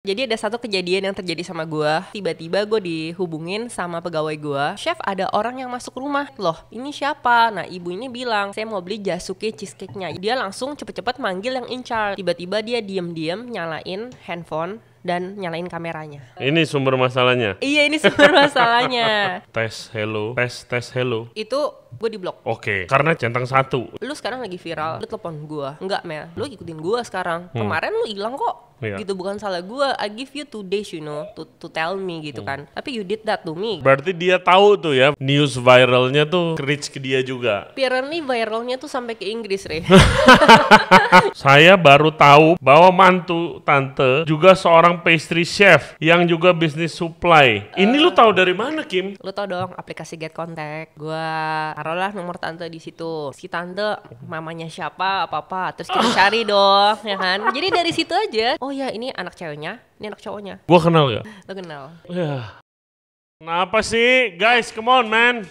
Jadi ada satu kejadian yang terjadi sama gue. Tiba-tiba gue dihubungin sama pegawai gue. Chef, ada orang yang masuk rumah. Loh, ini siapa? Nah, ibu ini bilang, saya mau beli Jasuke cheesecake-nya. Dia langsung cepet-cepet manggil yang in charge. Tiba-tiba dia diem-diem nyalain handphone dan nyalain kameranya. Ini sumber masalahnya? Iya, ini sumber masalahnya. Tes hello. Itu gue diblok. Oke, karena centang satu. Lu sekarang lagi viral, lu telepon gue. Enggak, Mel, lu ikutin gue sekarang. Kemarin lu hilang kok. Iya. Gitu, bukan salah gue. I give you 2 days, you know, to tell me gitu kan. Tapi you did that to me. Berarti dia tahu tuh ya, news viralnya tuh reach ke dia juga. Apparently viralnya tuh sampai ke Inggris, Re. Saya baru tahu bahwa mantu tante juga seorang pastry chef yang juga bisnis supply. Ini lu tahu dari mana, Kim? Lu tau dong aplikasi Get Contact. Gua taruhlah nomor tante di situ. Si tante mamanya siapa apa-apa, terus kita cari dong, ya kan? Jadi dari situ aja. Oh ya, ini anak ceweknya, ini anak cowoknya. Gua kenal gak? Lo kenal. Ya. Kenapa sih? Guys, come on, man.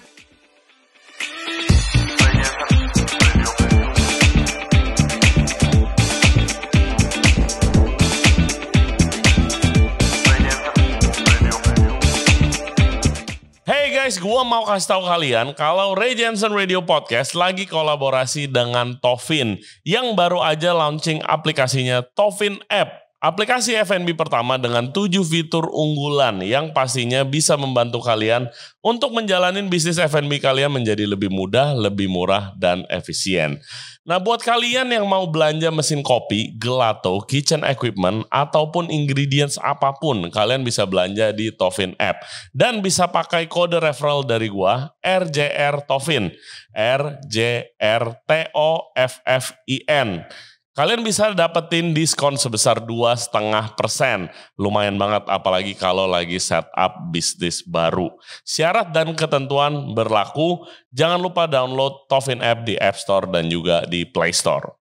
Hey guys, gua mau kasih tahu kalian kalau Ray Jensen Radio Podcast lagi kolaborasi dengan Toffin yang baru aja launching aplikasinya Toffin App. Aplikasi F&B pertama dengan 7 fitur unggulan yang pastinya bisa membantu kalian untuk menjalani bisnis F&B kalian menjadi lebih mudah, lebih murah, dan efisien. Nah, buat kalian yang mau belanja mesin kopi, gelato, kitchen equipment, ataupun ingredients apapun, kalian bisa belanja di Toffin App. Dan bisa pakai kode referral dari gua, RJR Toffin, RJRTOFFIN. Kalian bisa dapetin diskon sebesar 2,5%. Lumayan banget apalagi kalau lagi setup bisnis baru. Syarat dan ketentuan berlaku. Jangan lupa download Toffin App di App Store dan juga di Play Store.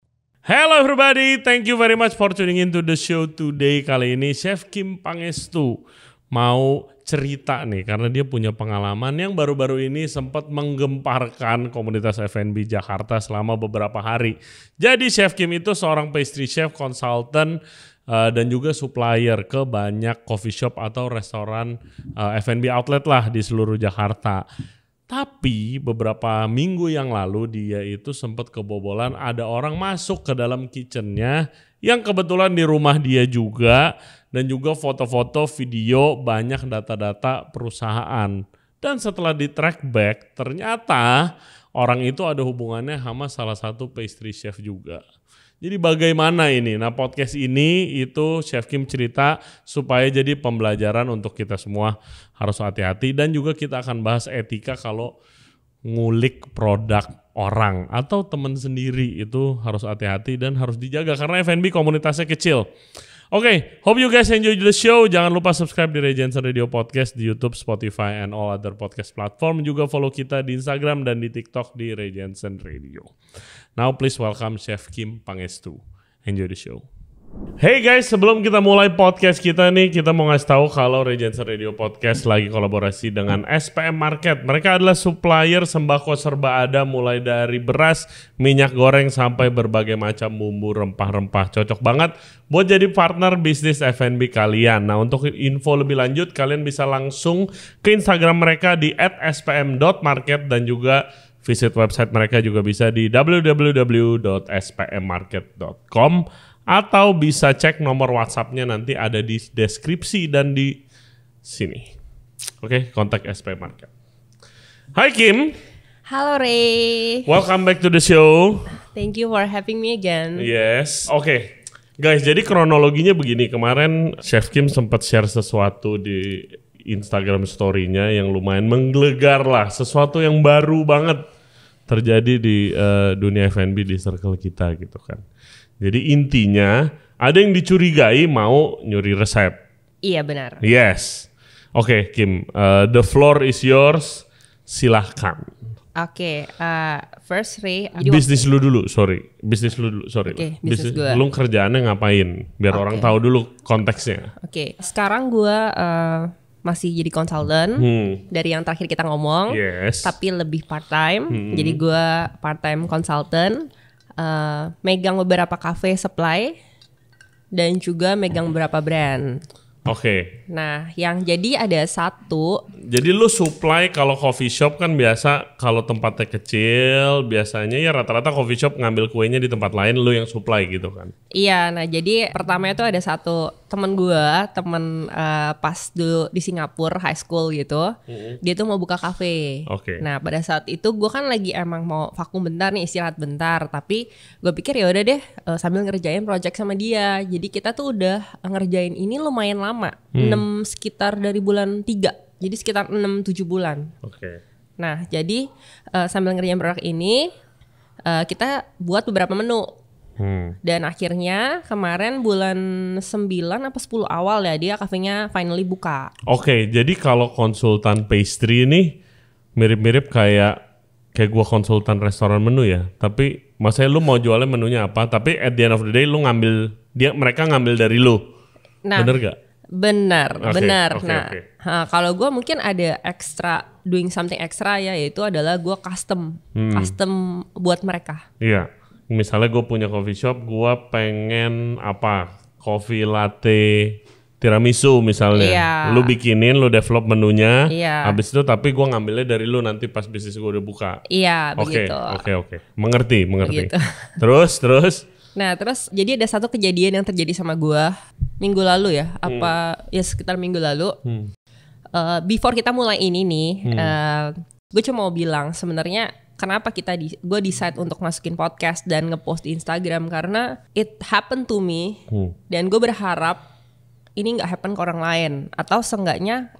Hello everybody, thank you very much for tuning in to the show today. Kali ini Chef Kim Pangestu mau cerita nih karena dia punya pengalaman yang baru-baru ini sempat menggemparkan komunitas F&B Jakarta selama beberapa hari. Jadi Chef Kim itu seorang pastry chef, consultant, dan juga supplier ke banyak coffee shop atau restoran F&B outlet lah di seluruh Jakarta. Tapi beberapa minggu yang lalu dia itu sempat kebobolan, ada orang masuk ke dalam kitchennya yang kebetulan di rumah dia juga, dan juga foto-foto, video, banyak data-data perusahaan. Dan setelah di track back, ternyata orang itu ada hubungannya sama salah satu pastry chef juga. Jadi bagaimana ini? Nah, podcast ini itu Chef Kim cerita supaya jadi pembelajaran untuk kita semua, harus hati-hati, dan juga kita akan bahas etika kalau ngulik produk orang atau teman sendiri, itu harus hati-hati dan harus dijaga karena F&B komunitasnya kecil. Oke, hope you guys enjoy the show. Jangan lupa subscribe di Ray Jensen Radio Podcast di YouTube, Spotify, and all other podcast platform. Juga follow kita di Instagram dan di TikTok di Ray Jensen Radio. Now please welcome Chef Kim Pangestu. Enjoy the show. Hey guys, sebelum kita mulai podcast kita nih, kita mau ngasih tahu kalau Ray Jensen Radio Podcast lagi kolaborasi dengan SPM Market. Mereka adalah supplier sembako serba ada, mulai dari beras, minyak goreng, sampai berbagai macam bumbu rempah-rempah. Cocok banget buat jadi partner bisnis F&B kalian. Nah, untuk info lebih lanjut, kalian bisa langsung ke Instagram mereka di @spm.market dan juga visit website mereka juga bisa di www.spmmarket.com. Atau bisa cek nomor WhatsApp-nya, nanti ada di deskripsi dan di sini. Oke, kontak SP Market. Hai Kim. Halo Ray. Welcome back to the show. Thank you for having me again. Yes. Oke. Guys, jadi kronologinya begini. Kemarin Chef Kim sempat share sesuatu di Instagram story-nya yang lumayan menggelegar lah. Sesuatu yang baru banget terjadi di dunia F&B di circle kita gitu kan. Jadi intinya ada yang dicurigai mau nyuri resep. Iya benar. Yes. Oke, Kim, the floor is yours. Silahkan. Oke, first Ray. Bisnis lu dulu, sorry. Oke, bisnis gue. Lu kerjaannya ngapain? Biar orang tahu dulu konteksnya. Oke, sekarang gue masih jadi konsultan dari yang terakhir kita ngomong. Yes. Tapi lebih part time. Jadi gue part time konsultan. Megang beberapa cafe supply dan juga megang beberapa brand. Oke. Nah, yang jadi ada satu. Jadi lu supply kalau coffee shop kan biasa kalau tempatnya kecil biasanya ya rata-rata coffee shop ngambil kuenya di tempat lain lu yang supply gitu kan. Iya, nah jadi pertama itu ada satu temen pas dulu di Singapura high school gitu. Dia tuh mau buka kafe. Oke. Nah, pada saat itu gue kan lagi emang mau vakum bentar nih, istirahat bentar, tapi gue pikir ya udah deh sambil ngerjain project sama dia. Jadi kita tuh udah ngerjain ini lumayan lama. 6 sekitar dari bulan 3. Jadi sekitar 6-7 bulan. Oke. Nah, jadi sambil ngerjain produk ini kita buat beberapa menu. Dan akhirnya kemarin bulan 9 apa 10 awal ya dia kafenya finally buka. Oke, jadi kalau konsultan pastry ini mirip-mirip kayak gua konsultan restoran menu ya. Tapi maksudnya lu mau jualnya menunya apa, tapi at the end of the day lu mereka ngambil dari lu. Nah, bener gak? Benar. Okay. Kalau gue mungkin ada doing something extra ya, yaitu adalah gue custom buat mereka. Iya, misalnya gue punya coffee shop, gue pengen coffee latte tiramisu misalnya. Iya. Lu bikinin, lu develop menunya. Iya. Habis itu tapi gue ngambilnya dari lu nanti pas bisnis gue udah buka. Iya, begitu. Oke. Mengerti. Begitu. Terus? Nah, terus jadi ada satu kejadian yang terjadi sama gue minggu lalu ya, sekitar minggu lalu. Before kita mulai ini nih, gue cuma mau bilang sebenarnya kenapa gue decide untuk masukin podcast dan ngepost di Instagram karena it happened to me dan gue berharap ini nggak happen ke orang lain atau seenggaknya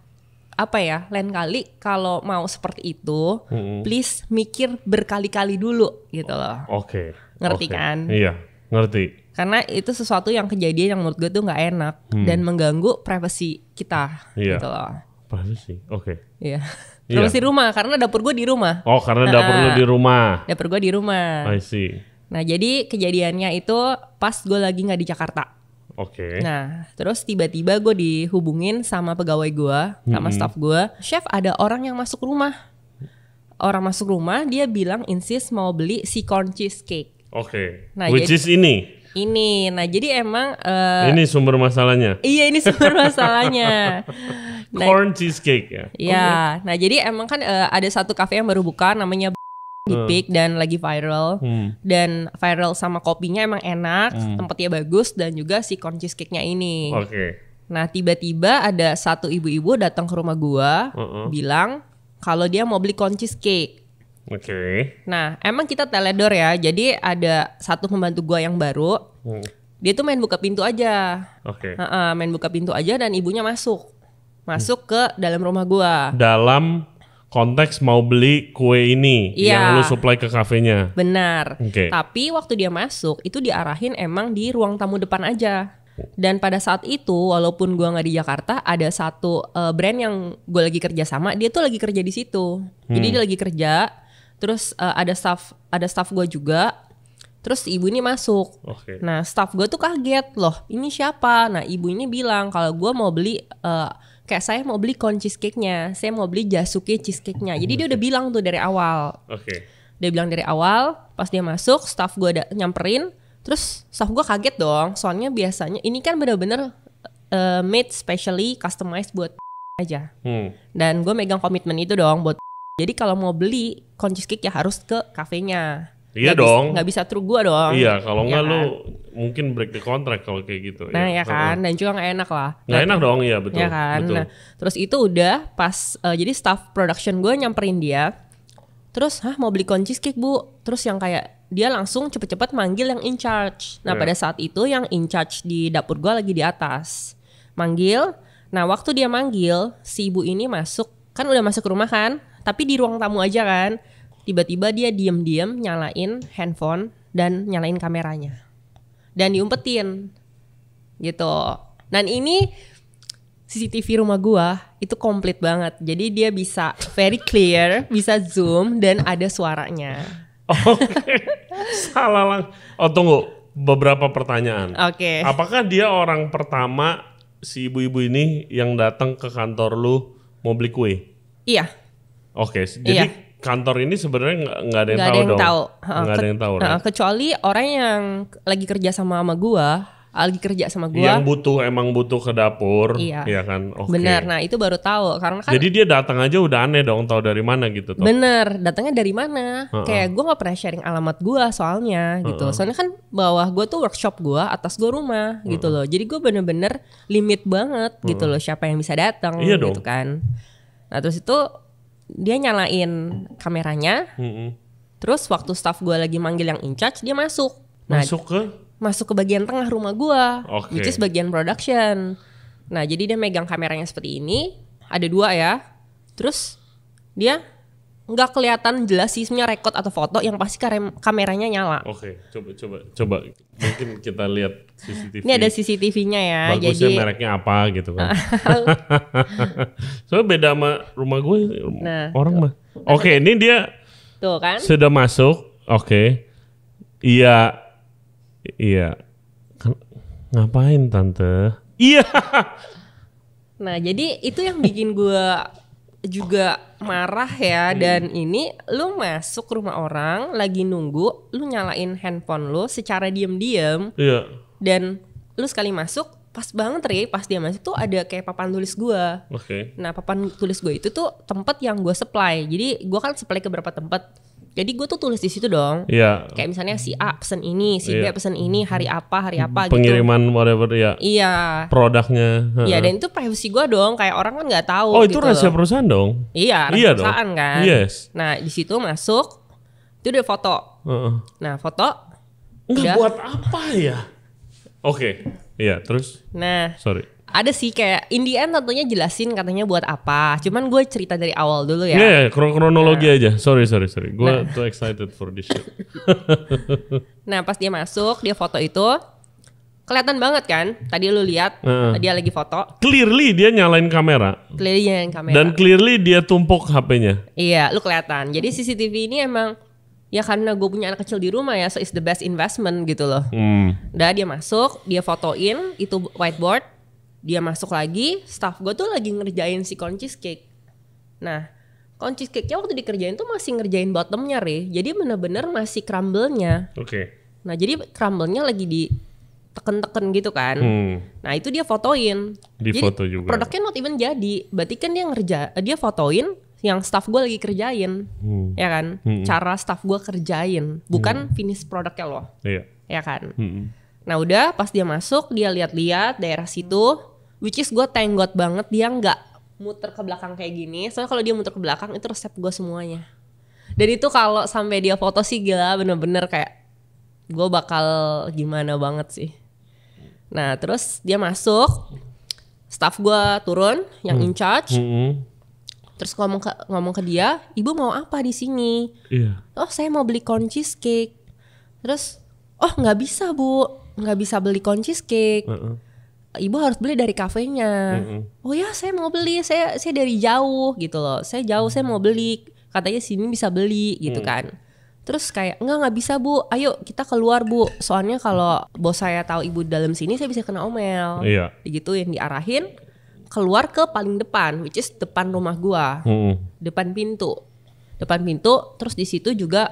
lain kali kalau mau seperti itu, please mikir berkali-kali dulu gitu loh. Oke. Ngerti kan? Iya. Ngerti. Karena itu sesuatu yang kejadian yang menurut gue tuh nggak enak dan mengganggu privasi kita gitu loh. Privasi, oke. Iya. Privasi rumah karena dapur gue di rumah. Oh, karena dapur lu di rumah. Dapur gue di rumah. I see. Nah, jadi kejadiannya itu pas gue lagi nggak di Jakarta. Oke. Nah, terus tiba-tiba gue dihubungin sama pegawai gue, sama staff gue. Chef, ada orang yang masuk rumah. Orang masuk rumah, dia bilang insist mau beli si corn cheesecake. Oke. Nah, which is ini. Nah jadi emang ini sumber masalahnya. Iya, ini sumber masalahnya. Corn cheesecake ya. Iya. Nah jadi emang kan ada satu cafe yang baru buka namanya di Peak dan lagi viral. Dan viral sama kopinya emang enak, tempatnya bagus dan juga si corn cheesecake-nya ini. Oke. Nah tiba-tiba ada satu ibu-ibu datang ke rumah gua, bilang kalau dia mau beli corn cheesecake. Oke. Nah, emang kita teledor ya. Jadi ada satu pembantu gua yang baru. Dia tuh main buka pintu aja. Oke. Main buka pintu aja dan ibunya masuk ke dalam rumah gua. Dalam konteks mau beli kue ini yang lu supply ke kafenya. Benar. Okay. Tapi waktu dia masuk itu diarahin emang di ruang tamu depan aja. Dan pada saat itu walaupun gua nggak di Jakarta, ada satu brand yang gua lagi kerja sama, dia tuh lagi kerja di situ. Jadi dia lagi kerja. Terus ada staff gue juga. Terus ibu ini masuk. Okay. Nah staff gue tuh kaget loh. Ini siapa? Nah ibu ini bilang kalau gue mau beli saya mau beli corn cheesecake-nya. Saya mau beli jasuke cheesecake-nya. Jadi dia udah bilang tuh dari awal. Oke. Dia bilang dari awal. Pas dia masuk, staff gue nyamperin. Terus staff gue kaget dong. Soalnya biasanya ini kan bener-bener made specially customized buat aja. Dan gue megang komitmen itu dong buat. Jadi kalau mau beli corn cheesecake ya harus ke kafenya. Iya dong. Nggak bisa through gua dong. Iya, kalau nggak lu mungkin break the contract kalau kayak gitu. Nah ya kan, dan juga nggak enak lah. Nggak enak dong, iya betul. Ya kan. Betul. Nah, terus itu udah pas jadi staff production gue nyamperin dia. Terus, mau beli corn cheesecake bu? Terus yang kayak dia langsung cepet-cepet manggil yang in charge. Nah pada saat itu yang in charge di dapur gue lagi di atas. Manggil. Nah waktu dia manggil, si ibu ini masuk, kan udah masuk ke rumah kan? Tapi di ruang tamu aja kan. Tiba-tiba dia diem-diem nyalain handphone dan nyalain kameranya. Dan diumpetin. Gitu. Dan ini CCTV rumah gua itu komplit banget. Jadi dia bisa very clear, bisa zoom dan ada suaranya. Oke. Salah lang. Oh tunggu, beberapa pertanyaan. Oke. Apakah dia orang pertama si ibu-ibu ini yang datang ke kantor lu mau beli kue? Iya. Oke, jadi kantor ini sebenarnya nggak ada yang tahu dong. Nggak ada yang tahu. Kecuali orang yang lagi kerja sama gua lagi kerja sama gue. Yang emang butuh ke dapur, iya kan? Okay. Benar, nah itu baru tahu karena kan. Jadi dia datang aja udah aneh dong, tahu dari mana gitu toh. Bener, datangnya dari mana? Kayak gue nggak pernah sharing alamat gue soalnya gitu. Soalnya kan bawah gue tuh workshop gue, atas gue rumah gitu loh. Jadi gue bener-bener limit banget gitu loh siapa yang bisa datang gitu kan. Nah terus itu dia nyalain kameranya. Terus waktu staff gue lagi manggil yang in charge, dia masuk. Nah, masuk ke bagian tengah rumah gue, which is bagian production. Nah jadi dia megang kameranya seperti ini, ada 2 ya. Terus dia nggak kelihatan jelas sih sebenarnya record atau foto, yang pasti kameranya nyala. Oke, coba mungkin kita lihat CCTV. Ini ada CCTV-nya ya. Bagusnya jadi mereknya apa gitu kan. Soalnya beda sama rumah gue, orang mah. Oke, ini dia tuh kan sudah masuk. Oke. Iya. Ngapain tante? Iya. Nah jadi itu yang bikin gue juga marah ya. Dan ini lu masuk rumah orang lagi nunggu, lu nyalain handphone lu secara diam-diam. Iya. Dan lu sekali masuk, pas banget pas dia masuk tuh ada kayak papan tulis gue. Nah papan tulis gue itu tuh tempat yang gue supply. Jadi gue kan supply ke beberapa tempat. Jadi gue tuh tulis di situ dong. Iya. Kayak misalnya si A pesen ini, si B pesen ini, hari apa gitu. Pengiriman whatever ya. Iya. Produknya. Iya, dan itu privacy gue dong. Kayak orang kan nggak tahu. Oh itu gitu rahasia loh. perusahaan dong. Iya, rahasia perusahaan dong. kan. Yes. Nah di situ masuk, itu udah foto. Nah foto. Enggak buat apa ya? Oke. Iya terus. Nah. Sorry. Ada sih kayak in the end tentunya jelasin katanya buat apa. Cuman gue cerita dari awal dulu ya. Iya, kronologi aja. Sorry. Gue too excited for this shit. Nah pas dia masuk, dia foto itu. Kelihatan banget kan. Tadi lu lihat dia lagi foto. Clearly dia nyalain kamera. Dan clearly dia tumpuk HP-nya. Iya, lu kelihatan. Jadi CCTV ini emang ya karena gue punya anak kecil di rumah ya, so it's the best investment gitu loh. Udah dia masuk, dia fotoin itu whiteboard. Dia masuk lagi, staff gue tuh lagi ngerjain si corn cheesecake. Nah, corn cheesecake-nya waktu dikerjain tuh masih ngerjain bottomnya, Jadi bener-bener masih crumble-nya. Nah, jadi crumble-nya lagi diteken-teken gitu kan. Nah, itu dia fotoin. Jadi foto juga. Produknya not even jadi. Berarti kan dia fotoin yang staff gue lagi kerjain. Ya kan? Cara staff gue kerjain. Bukan finish produknya loh. Iya. Ya kan? Nah udah pas dia masuk, dia lihat-lihat daerah situ. Which is gue thank God banget dia nggak muter ke belakang kayak gini. Soalnya kalau dia muter ke belakang itu resep gue semuanya. Dan itu kalau sampai dia foto sih gila, bener-bener kayak gue bakal gimana banget sih. Nah terus dia masuk, staff gue turun yang in charge. Terus ngomong ke dia, ibu mau apa di sini? Oh saya mau beli corn cheesecake. Terus nggak bisa bu, nggak bisa beli corn cheesecake. Ibu harus beli dari kafenya. Oh ya saya mau beli, saya dari jauh gitu loh. Saya jauh, saya mau beli. Katanya sini bisa beli gitu kan. Terus kayak nggak bisa bu, ayo kita keluar bu. Soalnya kalau bos saya tahu ibu dalam sini saya bisa kena omel. Digituin, diarahin keluar ke paling depan, which is depan rumah gua. Depan pintu. Terus di situ juga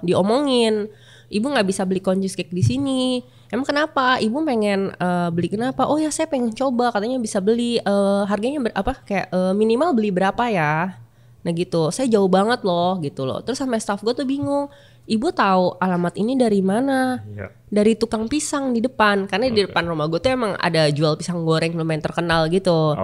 diomongin, ibu nggak bisa beli corn cheesecake di sini. Emang kenapa? Ibu pengen beli kenapa? Oh ya saya pengen coba, katanya bisa beli. Harganya minimal beli berapa ya? Nah gitu. Saya jauh banget loh gitu loh. Terus sampai staff gue tuh bingung. Ibu tahu alamat ini dari mana? Dari tukang pisang di depan. Karena di depan rumah gue tuh emang ada jual pisang goreng lumayan terkenal gitu.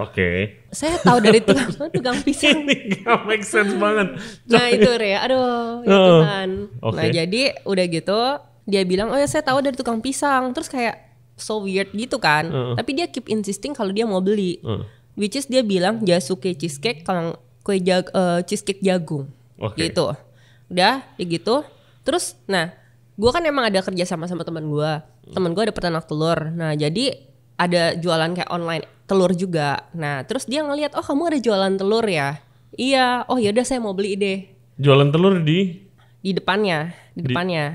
Saya tahu dari tukang pisang. Ini gak make sense banget. Nah itu aduh ya Tuhan. Nah jadi udah gitu dia bilang, oh ya saya tahu dari tukang pisang. Terus kayak so weird gitu kan. Tapi dia keep insisting kalau dia mau beli. Which is dia bilang Jasuke cheesecake, kalau cheesecake jagung. Gitu. Udah ya gitu. Terus nah gue kan emang ada kerja sama teman gue. Teman gue ada peternak telur. Nah jadi ada jualan kayak online telur juga. Nah terus dia ngeliat, oh kamu ada jualan telur ya? Iya. Oh yaudah saya mau beli deh. Jualan telur di depannya.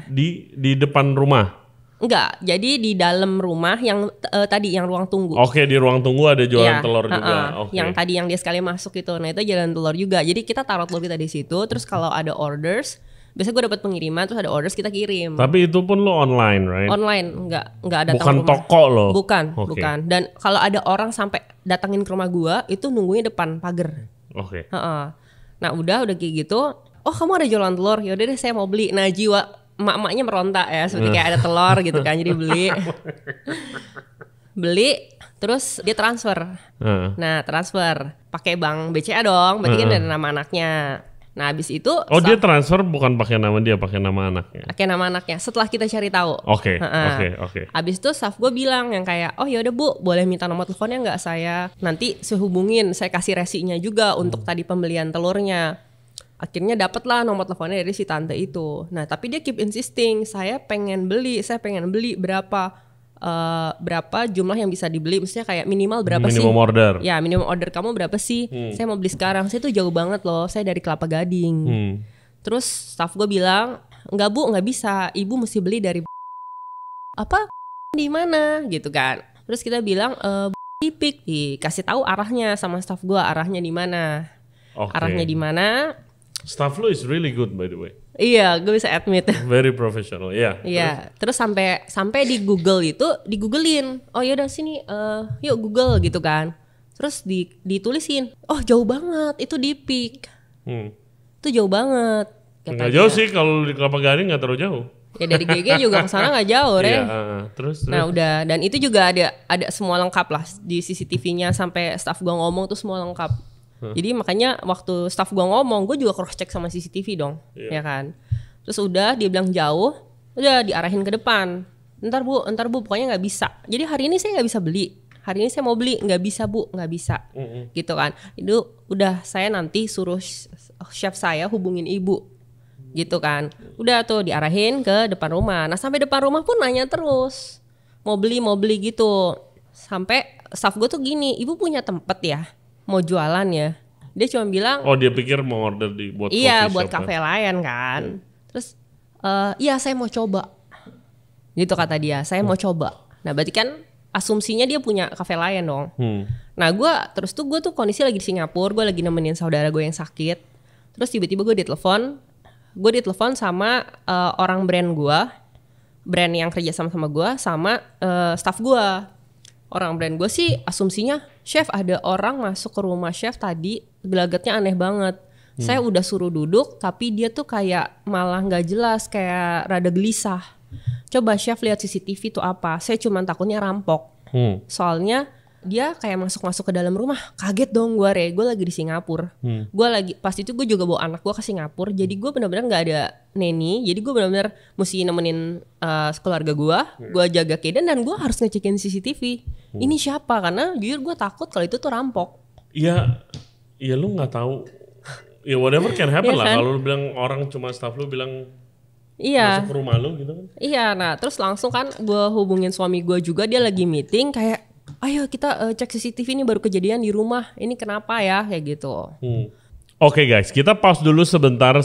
Di depan rumah? Enggak, jadi di dalam rumah yang tadi yang ruang tunggu. Di ruang tunggu ada jualan telur juga. Yang tadi yang dia sekali masuk itu. Nah itu jualan telur juga. Jadi kita taruh telur kita di situ. Terus kalau ada orders, Biasanya gue dapat pengiriman terus ada orders kita kirim. Tapi itu pun lo online, right? Online, nggak datang bukan ke rumah. Toko lo? Bukan. Dan kalau ada orang sampai datangin ke rumah gue, itu nunggunya depan pagar. Oke. Nah udah kayak gitu. Oh kamu ada jualan telur? Yaudah deh saya mau beli. Nah jiwa emak-emaknya meronta ya, seperti kayak ada telur gitu kan, jadi beli. Terus dia transfer. Nah transfer pakai bank BCA dong, berarti kan ada nama anaknya. Nah habis itu dia transfer bukan pakai nama dia, pakai nama anaknya. Pakai nama anaknya. Setelah kita cari tahu. Oke. Habis itu staff gue bilang yang kayak, oh yaudah Bu, boleh minta nomor teleponnya nggak saya? Nanti saya hubungin, saya kasih resinya juga untuk tadi pembelian telurnya. Akhirnya dapatlah nomor teleponnya dari si tante itu. Nah tapi dia keep insisting, saya pengen beli berapa jumlah yang bisa dibeli, maksudnya kayak minimal berapa sih? Minimum order. Ya minimum order kamu berapa sih? Saya mau beli sekarang. Saya tuh jauh banget loh, saya dari Kelapa Gading. Terus staff gue bilang, enggak Bu, nggak bisa. Ibu mesti beli dari apa? Di mana? Gitu kan. Terus kita bilang di Pik, dikasih tahu arahnya sama staff gue, arahnya di mana? Arahnya di mana? Staff lu is really good by the way. Iya, gue bisa admit. Very professional, ya. Iya, terus sampai di Google itu digooglein. Oh yaudah sini, yuk Google gitu kan. Terus ditulisin, oh jauh banget, itu di Pik. Itu jauh banget. Nggak jauh sih, kalau di Kelapa Gading nggak terlalu jauh. Ya dari GG juga ke sana nggak jauh, Re. Terus. Nah udah, dan itu juga ada semua lengkap lah di CCTV-nya, sampai staff gua ngomong tuh semua lengkap. Jadi makanya waktu staff gua ngomong, gue juga cross check sama CCTV dong, ya kan. Terus udah dia bilang jauh, udah diarahin ke depan. Ntar bu, pokoknya nggak bisa. Jadi hari ini saya nggak bisa beli. Hari ini saya mau beli, nggak bisa Bu, nggak bisa. Gitu kan. Itu udah saya nanti suruh chef saya hubungin ibu. Gitu kan. Udah tuh diarahin ke depan rumah. Nah sampai depan rumah pun nanya terus. Mau beli gitu. Sampai staff gue tuh gini, ibu punya tempat ya? Mau jualan ya? Dia cuma bilang, oh dia pikir mau order buat iya coffee buat shop kafe lain kan. Terus iya saya mau coba. Gitu kata dia, saya mau coba. Nah berarti kan asumsinya dia punya kafe lain dong. Nah gue tuh kondisi lagi di Singapura, gue lagi nemenin saudara gue yang sakit. Terus tiba-tiba gue ditelepon sama orang brand yang kerja sama gue, sama staff gue. Orang brand gue sih asumsinya, chef ada orang masuk ke rumah chef tadi, gelagatnya aneh banget. Saya udah suruh duduk, tapi dia tuh kayak malah nggak jelas, kayak rada gelisah. Coba chef lihat CCTV tuh apa? Saya cuma takutnya rampok. Soalnya dia kayak masuk ke dalam rumah. Kaget dong gue, Gue lagi di Singapura. Pas itu gue juga bawa anak gue ke Singapura. Jadi gue benar-benar nggak ada neni. Jadi gue benar-benar mesti nemenin keluarga gue. Gue jaga keadaan dan gue harus ngecekin CCTV. Ini siapa? Karena jujur gue takut kalau itu tuh rampok. Iya lu nggak tahu. Ya whatever can happen lah. Kan? Kalau lu bilang orang cuma staff lu bilang masuk ke rumah lu gitu kan. Iya, nah terus langsung kan gue hubungin suami gue juga, dia lagi meeting kayak, ayo kita cek CCTV ini baru kejadian di rumah, ini kenapa ya, kayak gitu. Oke guys, kita pause dulu sebentar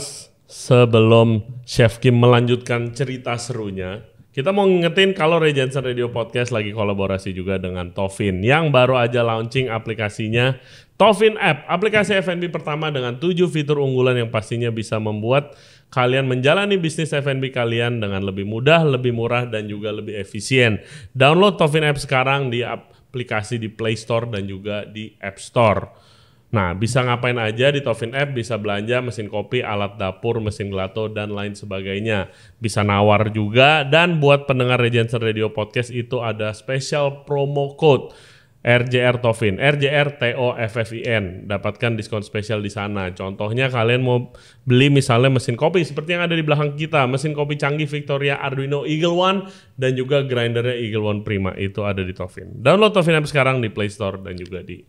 sebelum Chef Kim melanjutkan cerita serunya. Kita mau ngingetin kalau Ray Jensen Radio Podcast lagi kolaborasi juga dengan Toffin yang baru aja launching aplikasinya Toffin App, aplikasi F&B pertama dengan 7 fitur unggulan yang pastinya bisa membuat kalian menjalani bisnis F&B kalian dengan lebih mudah, lebih murah, dan juga lebih efisien. Download Toffin App sekarang di aplikasi di Play Store dan juga di App Store. Nah, bisa ngapain aja di Toffin App, bisa belanja mesin kopi, alat dapur, mesin gelato, dan lain sebagainya. Bisa nawar juga, dan buat pendengar Ray Jensen Radio Podcast itu ada special promo code RJR Toffin, RJRTOFFIN. Dapatkan diskon spesial di sana. Contohnya kalian mau beli misalnya mesin kopi seperti yang ada di belakang kita, mesin kopi canggih Victoria Arduino Eagle One dan juga grindernya Eagle One Prima, itu ada di Toffin. Download Toffin App sekarang di Play Store dan juga di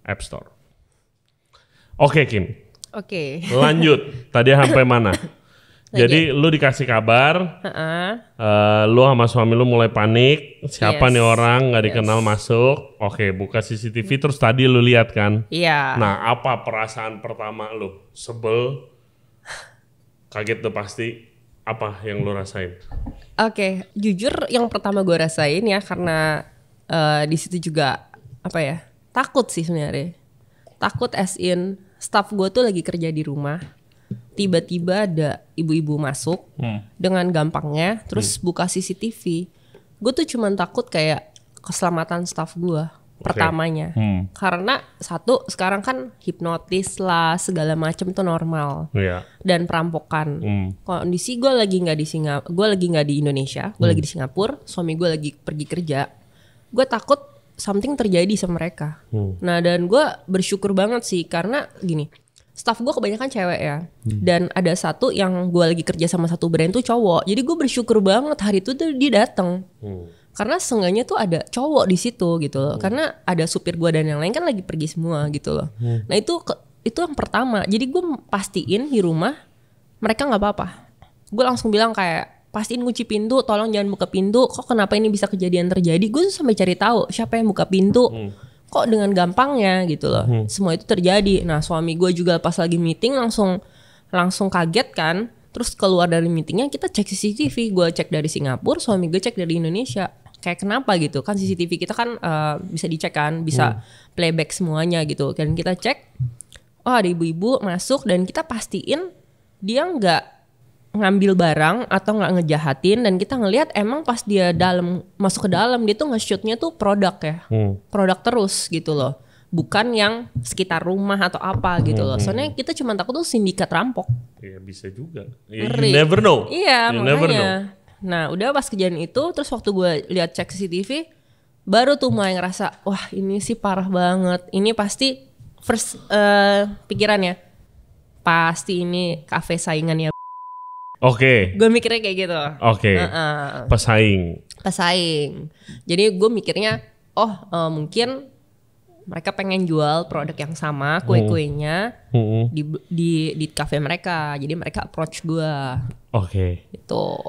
App Store. Oke Kim. Oke. Lanjut. Tadi sampai mana? Jadi lu dikasih kabar, lu sama suami lu mulai panik, siapa nih orang nggak dikenal masuk. Oke, buka CCTV terus tadi lu lihat kan? Iya. Nah, apa perasaan pertama lu? Sebel, kaget tuh pasti. Apa yang lu rasain? Oke, jujur yang pertama gue rasain ya karena di situ juga apa ya, takut sih sebenarnya. Takut as in staff gue tuh lagi kerja di rumah. tiba-tiba ada ibu-ibu masuk dengan gampangnya, terus buka CCTV. Gue tuh cuman takut kayak keselamatan staff gue pertamanya, karena satu sekarang kan hipnotis lah segala macem tuh normal, dan perampokan. Kondisi gue lagi nggak di gue lagi nggak di Indonesia, gue lagi di Singapura, suami gue lagi pergi kerja. Gue takut something terjadi sama mereka. Nah dan gue bersyukur banget sih karena gini, staff gue kebanyakan cewek ya, dan ada satu yang gue lagi kerja sama satu brand tuh cowok. Jadi gue bersyukur banget hari itu tuh dia datang. Karena seenggaknya tuh ada cowok di situ gitu loh. Karena ada supir gue dan yang lain kan lagi pergi semua gitu loh. Nah itu yang pertama. Jadi gue pastiin di rumah mereka nggak apa-apa. Gue langsung bilang kayak pastiin kunci pintu, tolong jangan buka pintu. Kok kenapa ini bisa kejadian terjadi? Gue tuh sampai cari tahu siapa yang buka pintu. Kok dengan gampangnya gitu loh. Semua itu terjadi. Nah suami gue juga pas lagi meeting langsung kaget kan. Terus keluar dari meetingnya kita cek CCTV. Gue cek dari Singapura, suami gue cek dari Indonesia. Kayak kenapa gitu kan CCTV kita kan bisa dicek kan, bisa playback semuanya gitu. Dan kita cek, oh ada ibu-ibu masuk dan kita pastiin dia nggak ngambil barang atau nggak ngejahatin. Dan kita ngelihat emang pas dia masuk ke dalam dia tuh nge-shootnya tuh produk ya, produk terus gitu loh. Bukan yang sekitar rumah atau apa gitu loh. Soalnya kita cuma takut tuh sindikat rampok. Iya bisa juga. You never know. Iya makanya. Nah udah pas kejadian itu, terus waktu gue lihat cek CCTV, baru tuh mulai ngerasa, wah ini sih parah banget. Ini pasti first pikirannya, pasti ini kafe saingannya. Oke. Gue mikirnya kayak gitu. Oke. Pesaing. Jadi gue mikirnya, mungkin mereka pengen jual produk yang sama, kue-kuenya di kafe mereka. Jadi mereka approach gue. Oke. Itu.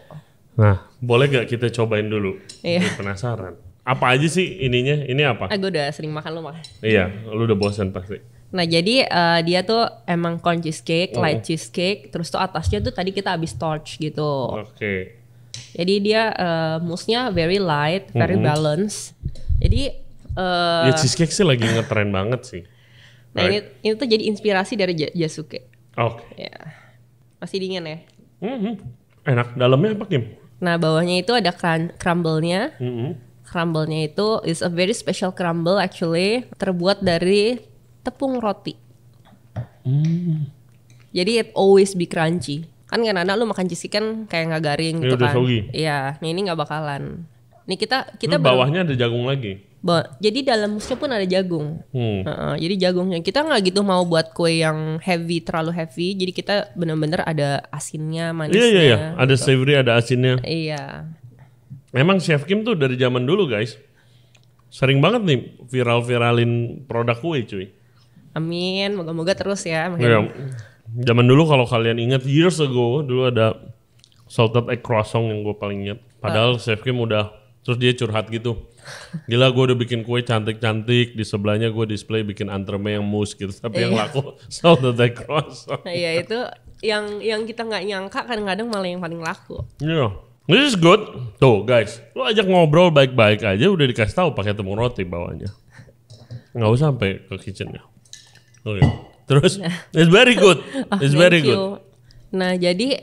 Nah, boleh gak kita cobain dulu? Iya. Gue penasaran. Apa aja sih ininya? Ini apa? Gue udah sering makan, lu makan. Iya, lu udah bosan pasti. Nah jadi dia tuh emang corn cheesecake, light cheesecake. Terus tuh atasnya tuh tadi kita habis torch gitu. Oke. Jadi dia mousse-nya very light, very balanced. Jadi ya cheesecake sih lagi ngetren banget sih. Nah ini tuh jadi inspirasi dari Yasuke. Oke. Ya. Masih dingin ya? Enak. Dalamnya apa Kim? Nah bawahnya itu ada crumble-nya. Crumble-nya itu is a very special crumble actually. Terbuat dari tepung roti. Jadi it always be crunchy. Kan kadang-kadang lu makan cheesecake kan kayak gak garing gitu kan. Iya, ini gak bakalan. Nih kita bawahnya ada jagung lagi. Jadi dalam mousse-nya pun ada jagung. Jadi jagungnya kita nggak gitu mau buat kue yang terlalu heavy. Jadi kita bener-bener ada asinnya, manisnya. Iya. Ada savory, ada asinnya. Iya. Memang Chef Kim tuh dari zaman dulu guys, sering banget nih viralin produk kue cuy. Amin, moga-moga terus ya. Iya. Zaman dulu kalau kalian ingat years ago dulu ada salted egg croissant yang gue paling ingat. Padahal Chef Kim udah, terus dia curhat gitu. Gila gue udah bikin kue cantik-cantik, di sebelahnya gue display bikin entremet yang mousse gitu. Tapi yang laku salted egg croissant. Iya itu yang kita nggak nyangka kadang-kadang malah yang paling laku. Iya. This is good. Tuh guys, lu ajak ngobrol baik-baik aja udah dikasih tahu pakai tepung roti bawahnya. Nggak usah sampai ke kitchennya. Oke. Terus it's very good. It's very good. Nah jadi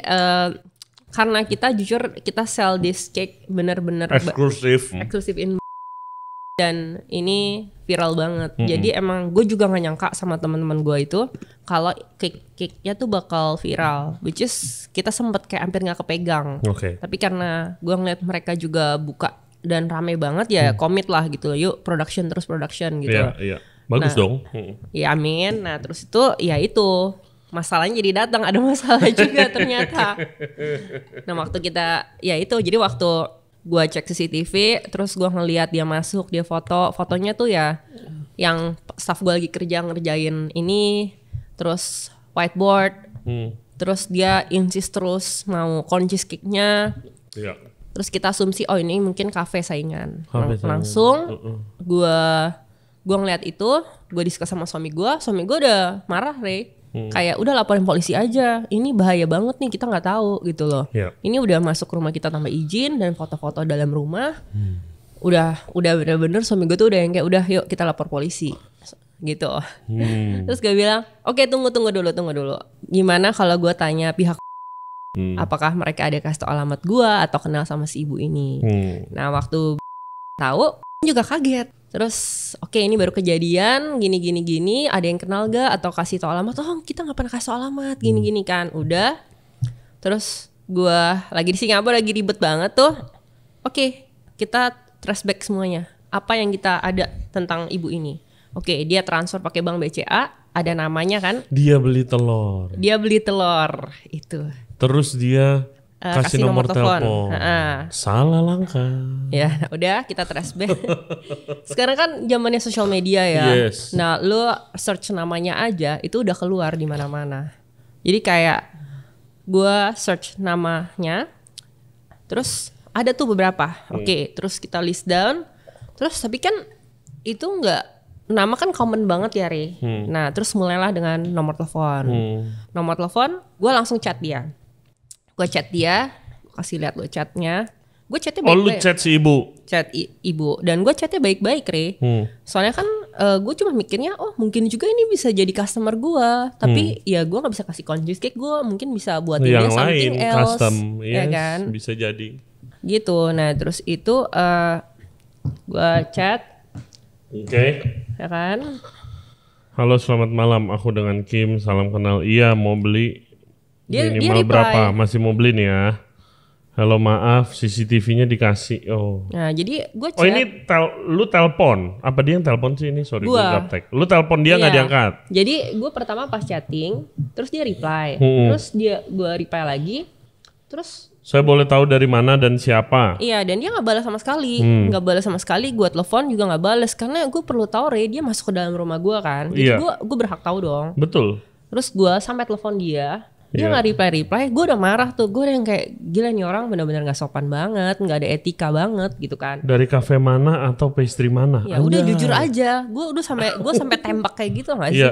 karena kita jujur kita sell this cake benar-benar eksklusif in dan ini viral banget. Jadi emang gue juga nggak nyangka sama teman-teman gue itu kalau cake-nya tuh bakal viral, which is kita sempet kayak hampir nggak kepegang. Tapi karena gue ngeliat mereka juga buka dan rame banget ya komit lah gitu. Yuk production gitu. Iya. Bagus dong. Ya amin. Nah terus itu masalahnya jadi datang, ada masalah juga ternyata. Nah waktu jadi waktu gue cek CCTV, terus gue ngeliat dia masuk, dia fotonya tuh ya yang staff gue lagi kerja ngerjain ini, terus whiteboard, terus dia insist terus mau corn cheesecake-nya. Terus kita asumsi ini mungkin kafe saingan. Langsung gue ngeliat itu, gue diskus sama suami gue udah marah Ray. Kayak udah laporin polisi aja, ini bahaya banget nih, kita nggak tahu gitu loh. Ini udah masuk rumah kita tanpa izin dan foto-foto dalam rumah. Udah bener-bener suami gue tuh udah yang kayak udah yuk kita lapor polisi gitu. Terus gue bilang oke, tunggu dulu. gimana kalau gue tanya pihak apakah mereka ada kasih tau alamat gue atau kenal sama si ibu ini. Nah waktu tahu juga kaget. Terus oke, ini baru kejadian gini, ada yang kenal gak atau kasih tau alamat? Oh kita gak pernah kasih tau alamat gini kan. Udah. Terus gue lagi di Singapura lagi ribet banget tuh. Oke, kita trace back semuanya. Apa yang kita ada tentang ibu ini. Oke, dia transfer pakai bank BCA, ada namanya kan. Dia beli telur itu. Terus dia kasih nomor telepon. Salah langkah. Ya, udah kita trace back. Sekarang kan zamannya sosial media ya. Yes. Nah, lu search namanya aja itu udah keluar di mana-mana. Jadi kayak gua search namanya, terus ada tuh beberapa. Oke, terus kita list down. Terus tapi kan itu nama kan common banget ya, Re. Nah, terus mulailah dengan nomor telepon. Nomor telepon, gua langsung chat dia. Gue chat dia, kasih lihat lo chatnya. Gue chatnya baik-baik. Oh lu chat si ibu? Chat ibu. Dan gue chatnya baik-baik, Re. Soalnya kan gue cuma mikirnya, oh mungkin juga ini bisa jadi customer gue. Tapi ya gue gak bisa kasih cheese cake. Gue mungkin bisa buat dia something else. Custom, ya kan? Bisa jadi. Gitu, nah terus itu gue chat. Oke. Ya kan? Halo selamat malam, aku dengan Kim, salam kenal. Iya mau beli. Dia minimal berapa? Masih mau beli nih ya. Halo maaf, CCTV-nya dikasih. Oh. Nah, jadi gue chat. Oh ini lu telepon. Apa dia yang telepon sih ini? Sorry gue gaptek. Lu telepon dia nggak diangkat. Jadi gue pertama pas chatting, terus dia reply. Terus gue reply lagi. Terus saya boleh tahu dari mana dan siapa? Iya, dan dia nggak balas sama sekali. Nggak balas sama sekali. Gue telepon juga nggak balas karena gue perlu tahu dia masuk ke dalam rumah gue kan. Jadi gue berhak tahu dong. Betul. Terus gue sampai telepon dia nggak reply, gue udah marah tuh, gue udah yang kayak gila nih orang benar-benar nggak sopan banget, nggak ada etika banget gitu kan. Dari kafe mana atau pastry mana? Ya udah jujur aja, gue sampai tembak kayak gitu nggak sih?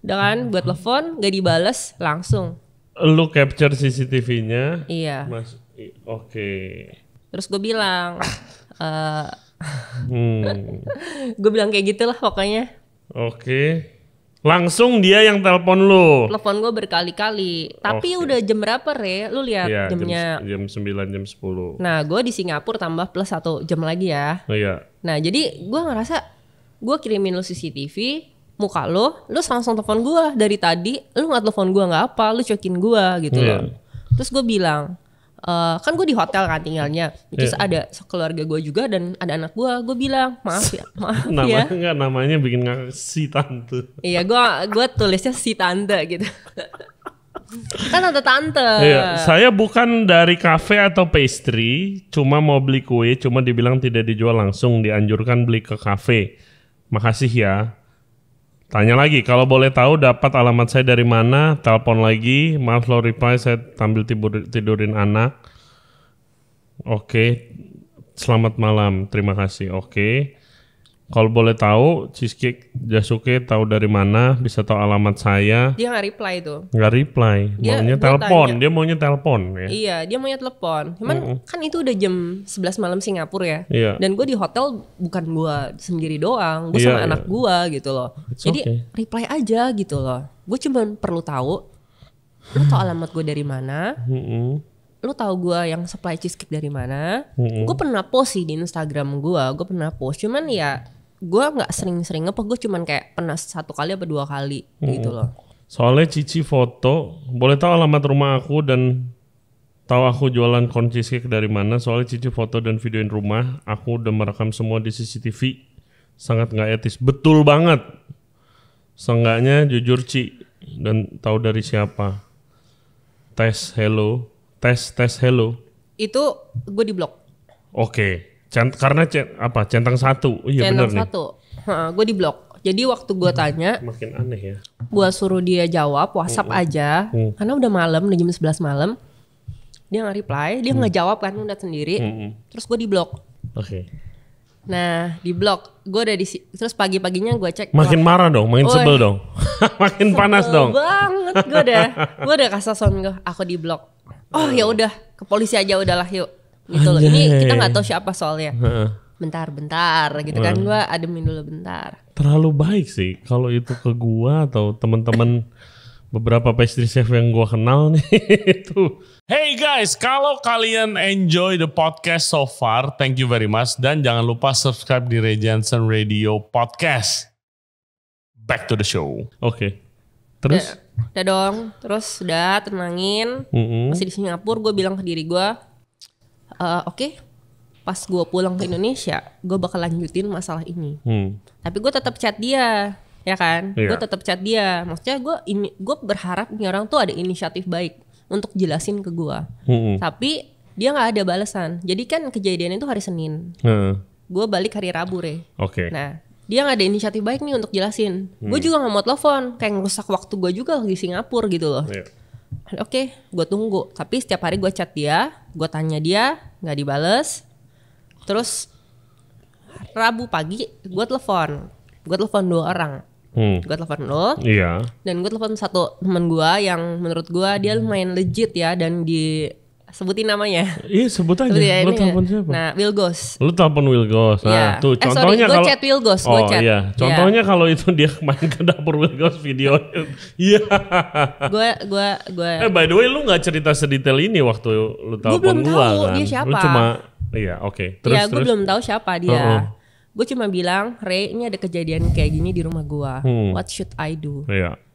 Udah kan, gue telepon nggak dibales langsung. Lu capture CCTV-nya? Iya. Oke. Terus gue bilang, gue bilang kayak gitulah pokoknya. Oke. Langsung dia yang telepon lu. Telepon gue berkali-kali. Tapi udah jam berapa, Re? Lu lihat jamnya. Jam 9, jam 10. Nah, gue di Singapura tambah plus 1 jam lagi ya. Oh iya. Nah, jadi gue ngerasa gue kirimin lu CCTV, muka lu langsung telepon gue dari tadi. Lu nggak telepon gue nggak apa, lu cuekin gue gitu loh. Terus gue bilang, kan gue di hotel kan tinggalnya, terus ada keluarga gue juga dan ada anak gue bilang maaf ya. Namanya bikin ngakak si tante. Iya, gue tulisnya si tante gitu. Kan ada tante. Iya, saya bukan dari kafe atau pastry, cuma mau beli kue, cuma dibilang tidak dijual langsung, dianjurkan beli ke kafe. Makasih ya. Tanya lagi, kalau boleh tahu dapat alamat saya dari mana, telepon lagi, maaf slow reply, saya sambil tidurin anak. Oke, selamat malam, terima kasih. Oke, kalau boleh tahu, cheesecake Jasuke tahu dari mana, bisa tahu alamat saya. Dia nggak reply tuh. Nggak reply, maunya telepon, dia maunya telepon ya. Iya, dia maunya telepon. Cuman kan itu udah jam 11 malam Singapura ya. Iya. Dan gue di hotel bukan gue sendiri doang, gue sama anak gue gitu loh. Jadi reply aja gitu loh. Gue cuma perlu tahu, lu tahu alamat gue dari mana, lu tahu gue yang supply cheesecake dari mana. Gue pernah post sih di Instagram gue pernah post. Cuman ya gue nggak sering-sering ngepost, gue cuman kayak pernah 1 kali apa 2 kali gitu loh. Soalnya Cici foto, boleh tahu alamat rumah aku dan tahu aku jualan corn cheesecake dari mana. Soalnya Cici foto dan videoin rumah, aku udah merekam semua di CCTV. Sangat nggak etis. Betul banget. Seenggaknya jujur Ci, dan tahu dari siapa. Tes hello. Itu gue di blok. Oke. Karena centang 1. Iya benar nih. Centang 1. Gue di blok. Jadi waktu gue tanya, makin aneh ya. Gue suruh dia jawab WhatsApp aja, karena udah malam, udah jam 11 malam. Dia nggak reply, dia nggak jawab kan, udah sendiri. Terus gue di blok. Oke. Nah di blok, gue udah terus pagi-paginya gue cek. Makin marah dong, makin sebel dong, makin panas dong. Banget gue udah kasih sound gue, aku di blok. Oh ya udah, ke polisi aja udahlah yuk. Gitu loh. Ini kita nggak tahu siapa soalnya. Bentar gitu kan, gue ademin dulu bentar. Terlalu baik sih kalau itu ke gua atau teman-teman beberapa pastry chef yang gue kenal nih itu. Hey guys, kalau kalian enjoy the podcast so far, thank you very much. Dan jangan lupa subscribe di Ray Jensen Radio Podcast. Back to the show. Oke. Terus? Udah dong. Terus udah tenangin. Masih di Singapura, gue bilang ke diri gue, oke, pas gue pulang ke Indonesia, gue bakal lanjutin masalah ini. Tapi gue tetap chat dia, ya kan? Gue tetap chat dia. Maksudnya gue berharap nih orang tuh ada inisiatif baik untuk jelasin ke gue. Tapi dia nggak ada balasan. Jadi kan kejadiannya itu hari Senin. Gue balik hari Rabu, Re. Oke. Nah, dia nggak ada inisiatif baik nih untuk jelasin. Gue juga nggak mau telepon, kayak ngerusak waktu gue juga di Singapura gitu loh. Oke, gue tunggu. Tapi setiap hari gue chat dia, gue tanya dia, nggak dibales. Terus Rabu pagi gue telepon 2 orang. Gue telepon lo, dan gue telepon satu teman gue yang menurut gue dia lumayan legit ya, dan disebutin namanya. Iya, sebut aja. Lu telepon siapa? Nah, Wilgos. Lu telepon Wilgos. Nah, tuh contohnya kalau chat Wilgos, iya. Contohnya kalau itu dia main ke dapur Wilgos video. Iya. Gue by the way, lu enggak cerita sedetail ini waktu lu telepon gua kan. Dia siapa. Lu cuma oke. Terus gue belum tahu siapa dia. Gue cuma bilang, Ray, ini ada kejadian kayak gini di rumah gue. What should I do?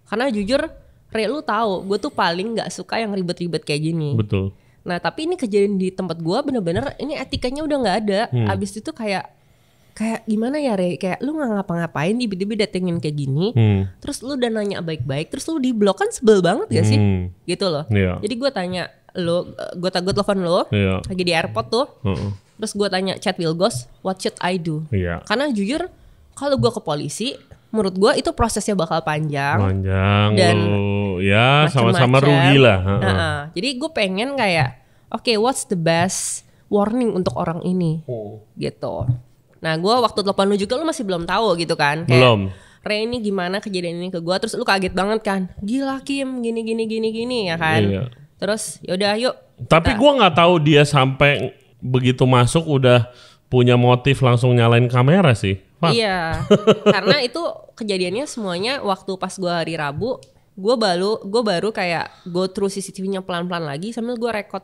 Karena jujur, Ray, lu tahu, gue tuh paling nggak suka yang ribet-ribet kayak gini. Betul. Nah, tapi ini kejadian di tempat gue bener-bener ini etikanya udah nggak ada. Abis itu kayak gimana ya, Ray? Kayak lu nggak ngapa-ngapain, tiba-tiba datengin kayak gini. Terus lu udah nanya baik-baik, terus lu di blok, kan sebel banget gak sih? Gitu loh. Jadi gue tanya lu, gue telepon lu, lagi di airport tuh. Terus gue tanya chat Wilgos, what should I do? Karena jujur, kalau gue ke polisi, menurut gue itu prosesnya bakal panjang dan sama-sama rugi lah. Jadi gue pengen kayak, oke, what's the best warning untuk orang ini, gitu. Nah, gue waktu telepon lu juga, lu masih belum tahu gitu kan? Kayak, belum. Ray, ini gimana kejadian ini ke gue? Terus lu kaget banget kan? Gila Kim, gini ya kan? Terus yaudah yuk. Tapi gue nggak tahu dia sampai begitu masuk udah punya motif langsung nyalain kamera sih. Iya, karena itu kejadiannya semuanya waktu pas gue hari Rabu, gue baru kayak go through CCTV-nya pelan-pelan lagi sambil gue record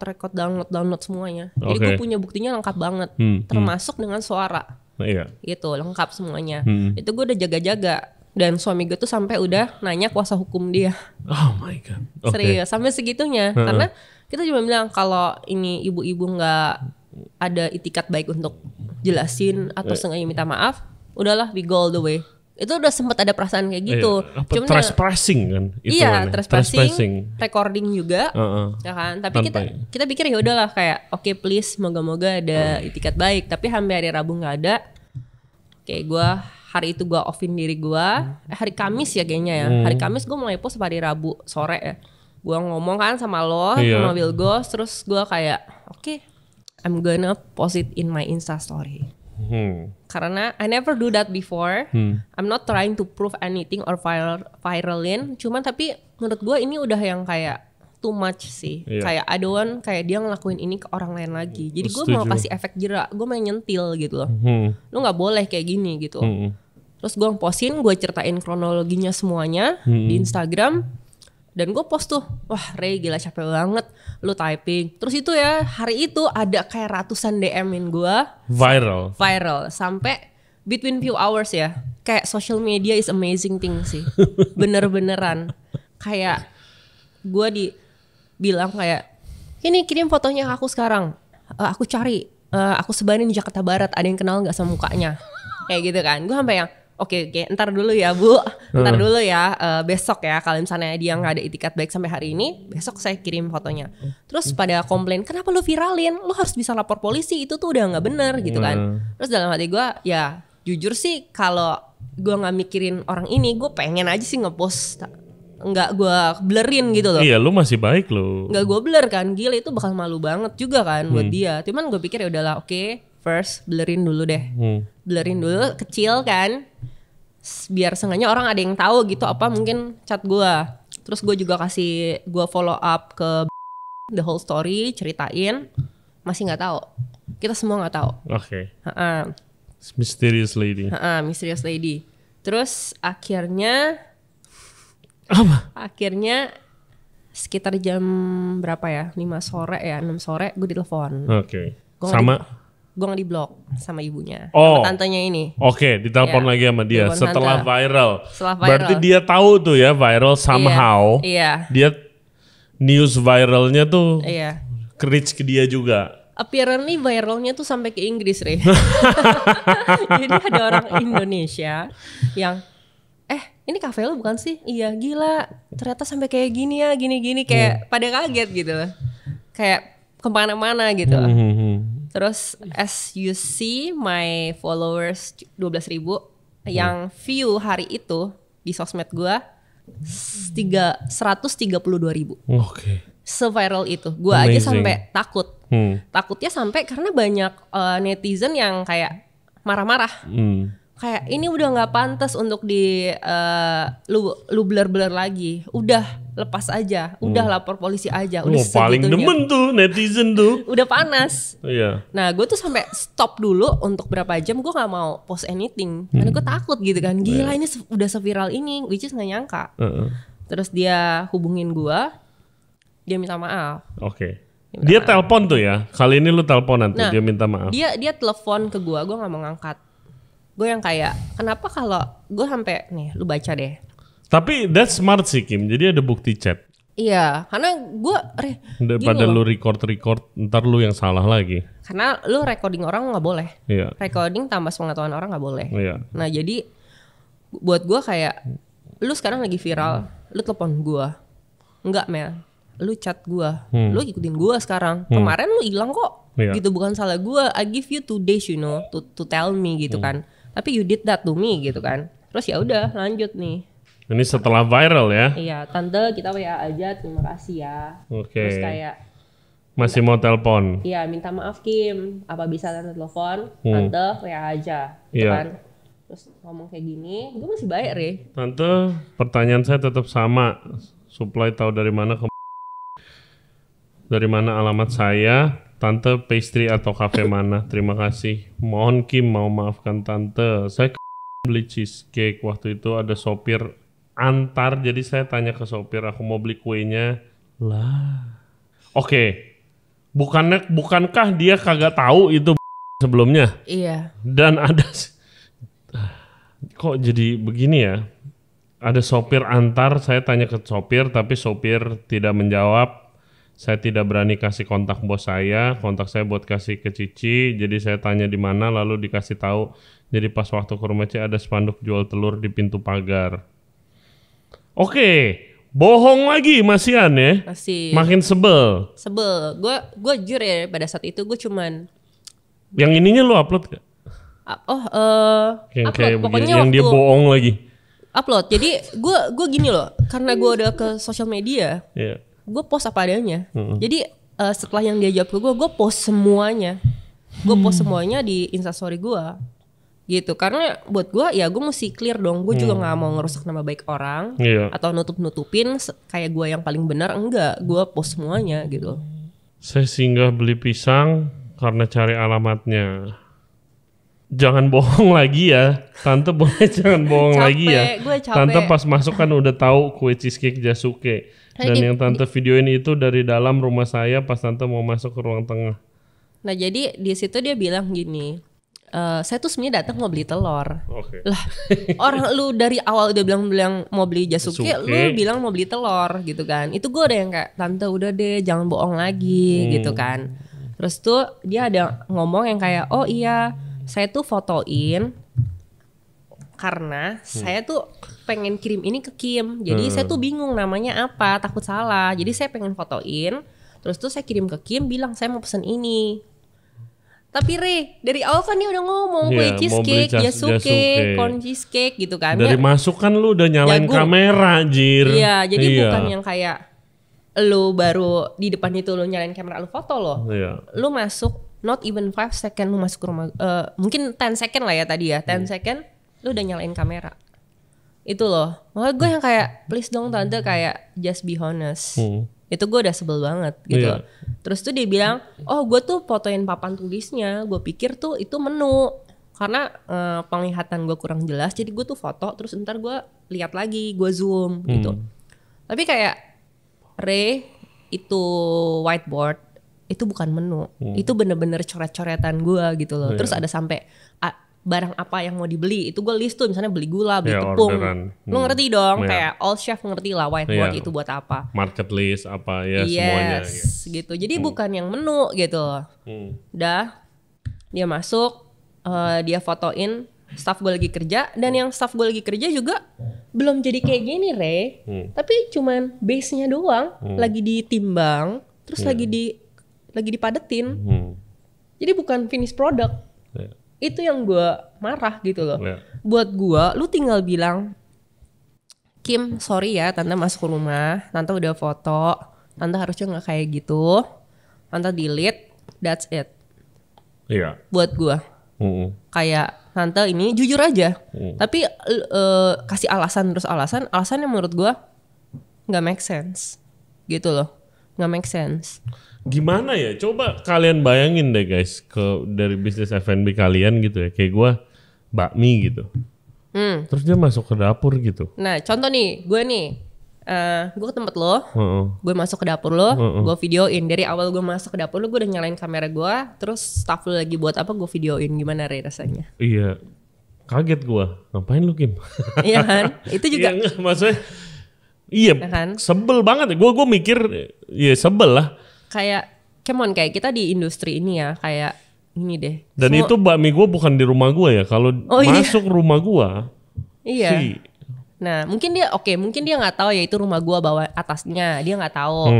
download semuanya. Jadi gue punya buktinya lengkap banget, termasuk dengan suara. Gitu, lengkap semuanya. Itu gue udah jaga-jaga. Dan suami gue tuh sampai udah nanya kuasa hukum dia. Oh my god. Serius, sampai segitunya. Karena kita cuma bilang kalau ini ibu-ibu nggak ada itikat baik untuk jelasin atau sengaja minta maaf, udahlah, we go all the way. Itu udah sempat ada perasaan kayak gitu. Cuma trespassing kan? Iya, trespassing, recording juga, ya kan. Tapi kita pikir ya udahlah kayak oke, please, moga-moga ada itikat baik. Tapi sampai hari Rabu nggak ada. Kayak gue hari itu gue offin diri gue. Hari Kamis ya kayaknya ya. Hari Kamis gue mulai post hari Rabu sore ya. Gue ngomong kan sama lo, sama Wilgos, terus gue kayak oke, I'm gonna post it in my Insta story. Karena I never do that before. I'm not trying to prove anything or viralin. Cuman tapi menurut gue ini udah yang kayak too much sih. Kayak I don't want kayak dia ngelakuin ini ke orang lain lagi. Jadi gue mau kasih efek jerak. Gue mau nyentil gitu loh. Lu gak boleh kayak gini gitu. Terus gue postin, gue ceritain kronologinya semuanya di Instagram. Dan gue post tuh, wah Ray gila capek banget, lu typing. Terus itu ya, hari itu ada kayak ratusan DM-in gue. Viral, sampai between few hours ya. Kayak social media is amazing thing sih. Bener-beneran. Kayak gue dibilang kayak, ini kirim fotonya ke aku sekarang. Aku cari, aku sebarin di Jakarta Barat, ada yang kenal gak sama mukanya. Kayak gitu kan, gue sampai yang, Oke, ntar dulu ya Bu, ntar dulu ya, besok ya kalau misalnya dia gak ada itikat baik sampai hari ini, besok saya kirim fotonya. Terus pada komplain, kenapa lu viralin? Lu harus bisa lapor polisi, itu tuh udah gak bener gitu kan. Terus dalam hati gue, ya jujur sih kalau gue gak mikirin orang ini, gue pengen aja sih ngepost, nggak gue blurrin gitu loh. Iya, lu masih baik lu. Nggak gue blur kan, gila itu bakal malu banget juga kan buat dia. Cuman gue pikir ya udahlah, oke, first blurrin dulu deh, blurrin dulu kecil kan. Biar seenggaknya orang ada yang tahu gitu apa mungkin chat gue. Terus gue juga gue follow up ke the whole story, ceritain, masih nggak tahu. Kita semua nggak tahu. Oke. Mysterious lady. Mysterious lady. Terus akhirnya Apa? Akhirnya sekitar jam berapa ya? 5 sore ya, 6 sore gue ditelepon. Oke. Gua Sama? Gue nggak diblok sama ibunya, Oh. sama tantenya ini. Oke, ditelepon Iya, lagi sama dia telepon setelah tante. viral. Setelah viral. Berarti dia tahu tuh ya viral somehow. Iya. Dia news viralnya tuh Iya. reach ke dia juga. Apparently viralnya tuh sampai ke Inggris, Re. Jadi ada orang Indonesia yang ini kafe lu bukan sih? Iya, gila. Ternyata sampai kayak gini ya, gini-gini kayak pada kaget gitu. Kayak kemana-mana gitu. Terus as you see my followers 12.000 yang view hari itu di sosmed gua 132.000. Oke. Se-viral itu. Gua aja Amazing. sampai takut. Takutnya sampai karena banyak netizen yang kayak marah-marah. Kayak ini udah nggak pantas untuk di lu blur-blur lagi. Udah lepas aja, udah lapor polisi aja. Udah Paling segitunya. demen tuh netizen tuh. Udah panas. Iya. Nah gue tuh sampai stop dulu untuk berapa jam gue nggak mau post anything karena gue takut gitu kan. Gila ini udah seviral ini, which is nggak nyangka. Terus dia hubungin gue, dia minta maaf. Oke. Dia telepon tuh ya. Kali ini lu teleponan tuh, Nah, dia minta maaf. Dia telepon ke gue nggak mau ngangkat. Gue yang kayak kenapa kalau gue sampai nih lu baca deh. Tapi that's smart sih Kim. Jadi ada bukti chat. Iya, karena gue Daripada lu record, ntar lu yang salah lagi. karena lu recording orang nggak boleh. Iya. Recording tanpa sepengetahuan orang nggak boleh. Iya. Nah jadi buat gue kayak lu sekarang lagi viral, lu telepon gue, enggak Mel, lu chat gue, lu ikutin gue sekarang. Kemarin lu hilang kok, Iya. gitu bukan salah gue. I give you 2 days you know to tell me gitu kan. Tapi you did that to me gitu kan. Terus ya udah lanjut nih. Ini setelah viral ya. Iya tante kita WA aja, terima kasih ya. Oke. Terus kayak Masih mau telepon. iya minta maaf Kim, apa bisa tante telepon, tante WA aja gitu Iya. kan. Terus ngomong kayak gini, gue masih baik Re. Tante, pertanyaan saya tetap sama. Supply tahu dari mana dari mana alamat saya? Tante pastry atau kafe mana? Terima kasih. Mohon Kim mau maafkan tante. Saya beli cheesecake waktu itu ada sopir antar, jadi saya tanya ke sopir aku mau beli kuenya. Lah. Oke. Bukankah dia kagak tahu itu sebelumnya? Iya. Dan ada kok jadi begini ya? Ada sopir antar, saya tanya ke sopir tapi sopir tidak menjawab. Saya tidak berani kasih kontak bos saya, kontak saya buat kasih ke Cici. Jadi saya tanya di mana, lalu dikasih tahu. Jadi pas waktu ke rumah Cici ada spanduk jual telur di pintu pagar. Oke, bohong lagi Masian ya? Masih Makin sebel. sebel. Gue jujur ya pada saat itu gue cuman Yang ininya lu upload gak? Yang upload. kayak begini, Pokoknya yang dia waktu bohong lagi. upload. Jadi gue gini loh, karena gue udah ke sosial media, Iya. gue post apa adanya. Jadi setelah yang dia jawab ke gue post semuanya. Gue post semuanya di Instastory gue. Gitu, karena buat gue ya gue mesti clear dong. Gue juga nggak mau ngerusak nama baik orang Iya. atau nutup-nutupin kayak gue yang paling benar. Enggak, gue post semuanya gitu. Saya singgah beli pisang karena cari alamatnya. Jangan bohong lagi ya. Tante boleh jangan bohong Capek, lagi ya. gue capek. Tante pas masuk kan udah tahu kue cheesecake Jasuke. Dan yang tante videoin itu dari dalam rumah saya pas tante mau masuk ke ruang tengah. Nah jadi di situ dia bilang gini, saya tuh sebenarnya datang mau beli telur. Oke. Lah orang lu dari awal udah bilang mau beli Jasuke, Jasuke. lu bilang mau beli telur gitu kan. Itu gue udah yang kayak tante udah deh jangan bohong lagi gitu kan. Terus tuh dia ada ngomong yang kayak oh iya saya tuh fotoin karena saya tuh pengen kirim ini ke Kim. Jadi saya tuh bingung namanya apa, takut salah. Jadi saya pengen fotoin, terus tuh saya kirim ke Kim bilang saya mau pesen ini. Tapi Re, dari awal kan dia udah ngomong Iya, kue mau cheesecake, beli Jasuke, Jasuke. corn cheesecake gitu kan. Dari masuk kan lu udah nyalain Jagung. kamera anjir. Iya, jadi bukan yang kayak lu baru di depan itu lu nyalain kamera lu foto loh. Iya. Lu masuk not even 5 second lu masuk ke rumah, mungkin 10 second lah ya tadi ya, 10 second lu udah nyalain kamera. Itu loh, makanya gue yang kayak please dong tante kayak just be honest. Itu gue udah sebel banget gitu. Iya. Terus tuh dia bilang, oh gue tuh fotoin papan tulisnya, gue pikir tuh itu menu. Karena penglihatan gue kurang jelas, jadi gue tuh foto terus ntar gue lihat lagi, gue zoom gitu. Tapi kayak Ray itu whiteboard itu bukan menu, itu bener-bener coret-coretan gue gitu loh. Terus ada sampai barang apa yang mau dibeli, itu gue list tuh, misalnya beli gula, beli tepung. Lu ngerti dong, kayak all chef ngerti lah whiteboard itu buat apa. Market list apa ya semuanya. Gitu. Jadi bukan yang menu gitu loh. Udah, dia masuk, dia fotoin staff gue lagi kerja, dan yang staff gue lagi kerja juga belum jadi kayak gini Ray, tapi cuman base-nya doang, lagi ditimbang, terus lagi dipadetin. Jadi bukan finish product. Itu yang gue marah gitu loh. Buat gue, lu tinggal bilang, Kim, sorry ya, tante masuk rumah, tante udah foto, tante harusnya nggak kayak gitu, tante delete, that's it. Iya. Buat gue, kayak tante ini jujur aja, tapi kasih alasan terus alasan yang menurut gue nggak make sense, gitu loh, nggak make sense. Gimana ya? Coba kalian bayangin deh guys, dari bisnis F&B kalian gitu ya, kayak gue bakmi gitu. Terus dia masuk ke dapur gitu. Nah contoh nih, gue ke tempat lo, gue masuk ke dapur lo, gue videoin. Dari awal gue masuk ke dapur lo, gue udah nyalain kamera gue, terus staff lo lagi buat apa, gue videoin. Gimana Ray rasanya? Iya, kaget gue. Ngapain lu Kim? Iya kan? Itu juga. Iya, maksudnya, iya ya kan? Sebel banget. Gue mikir, ya sebel lah. Kayak, come on, kayak kita di industri ini ya, kayak ini deh. Dan itu bakmi gue bukan di rumah gue ya. Kalau masuk rumah gue, iya. Nah, mungkin dia nggak tahu ya itu rumah gua bawah atasnya, dia nggak tahu.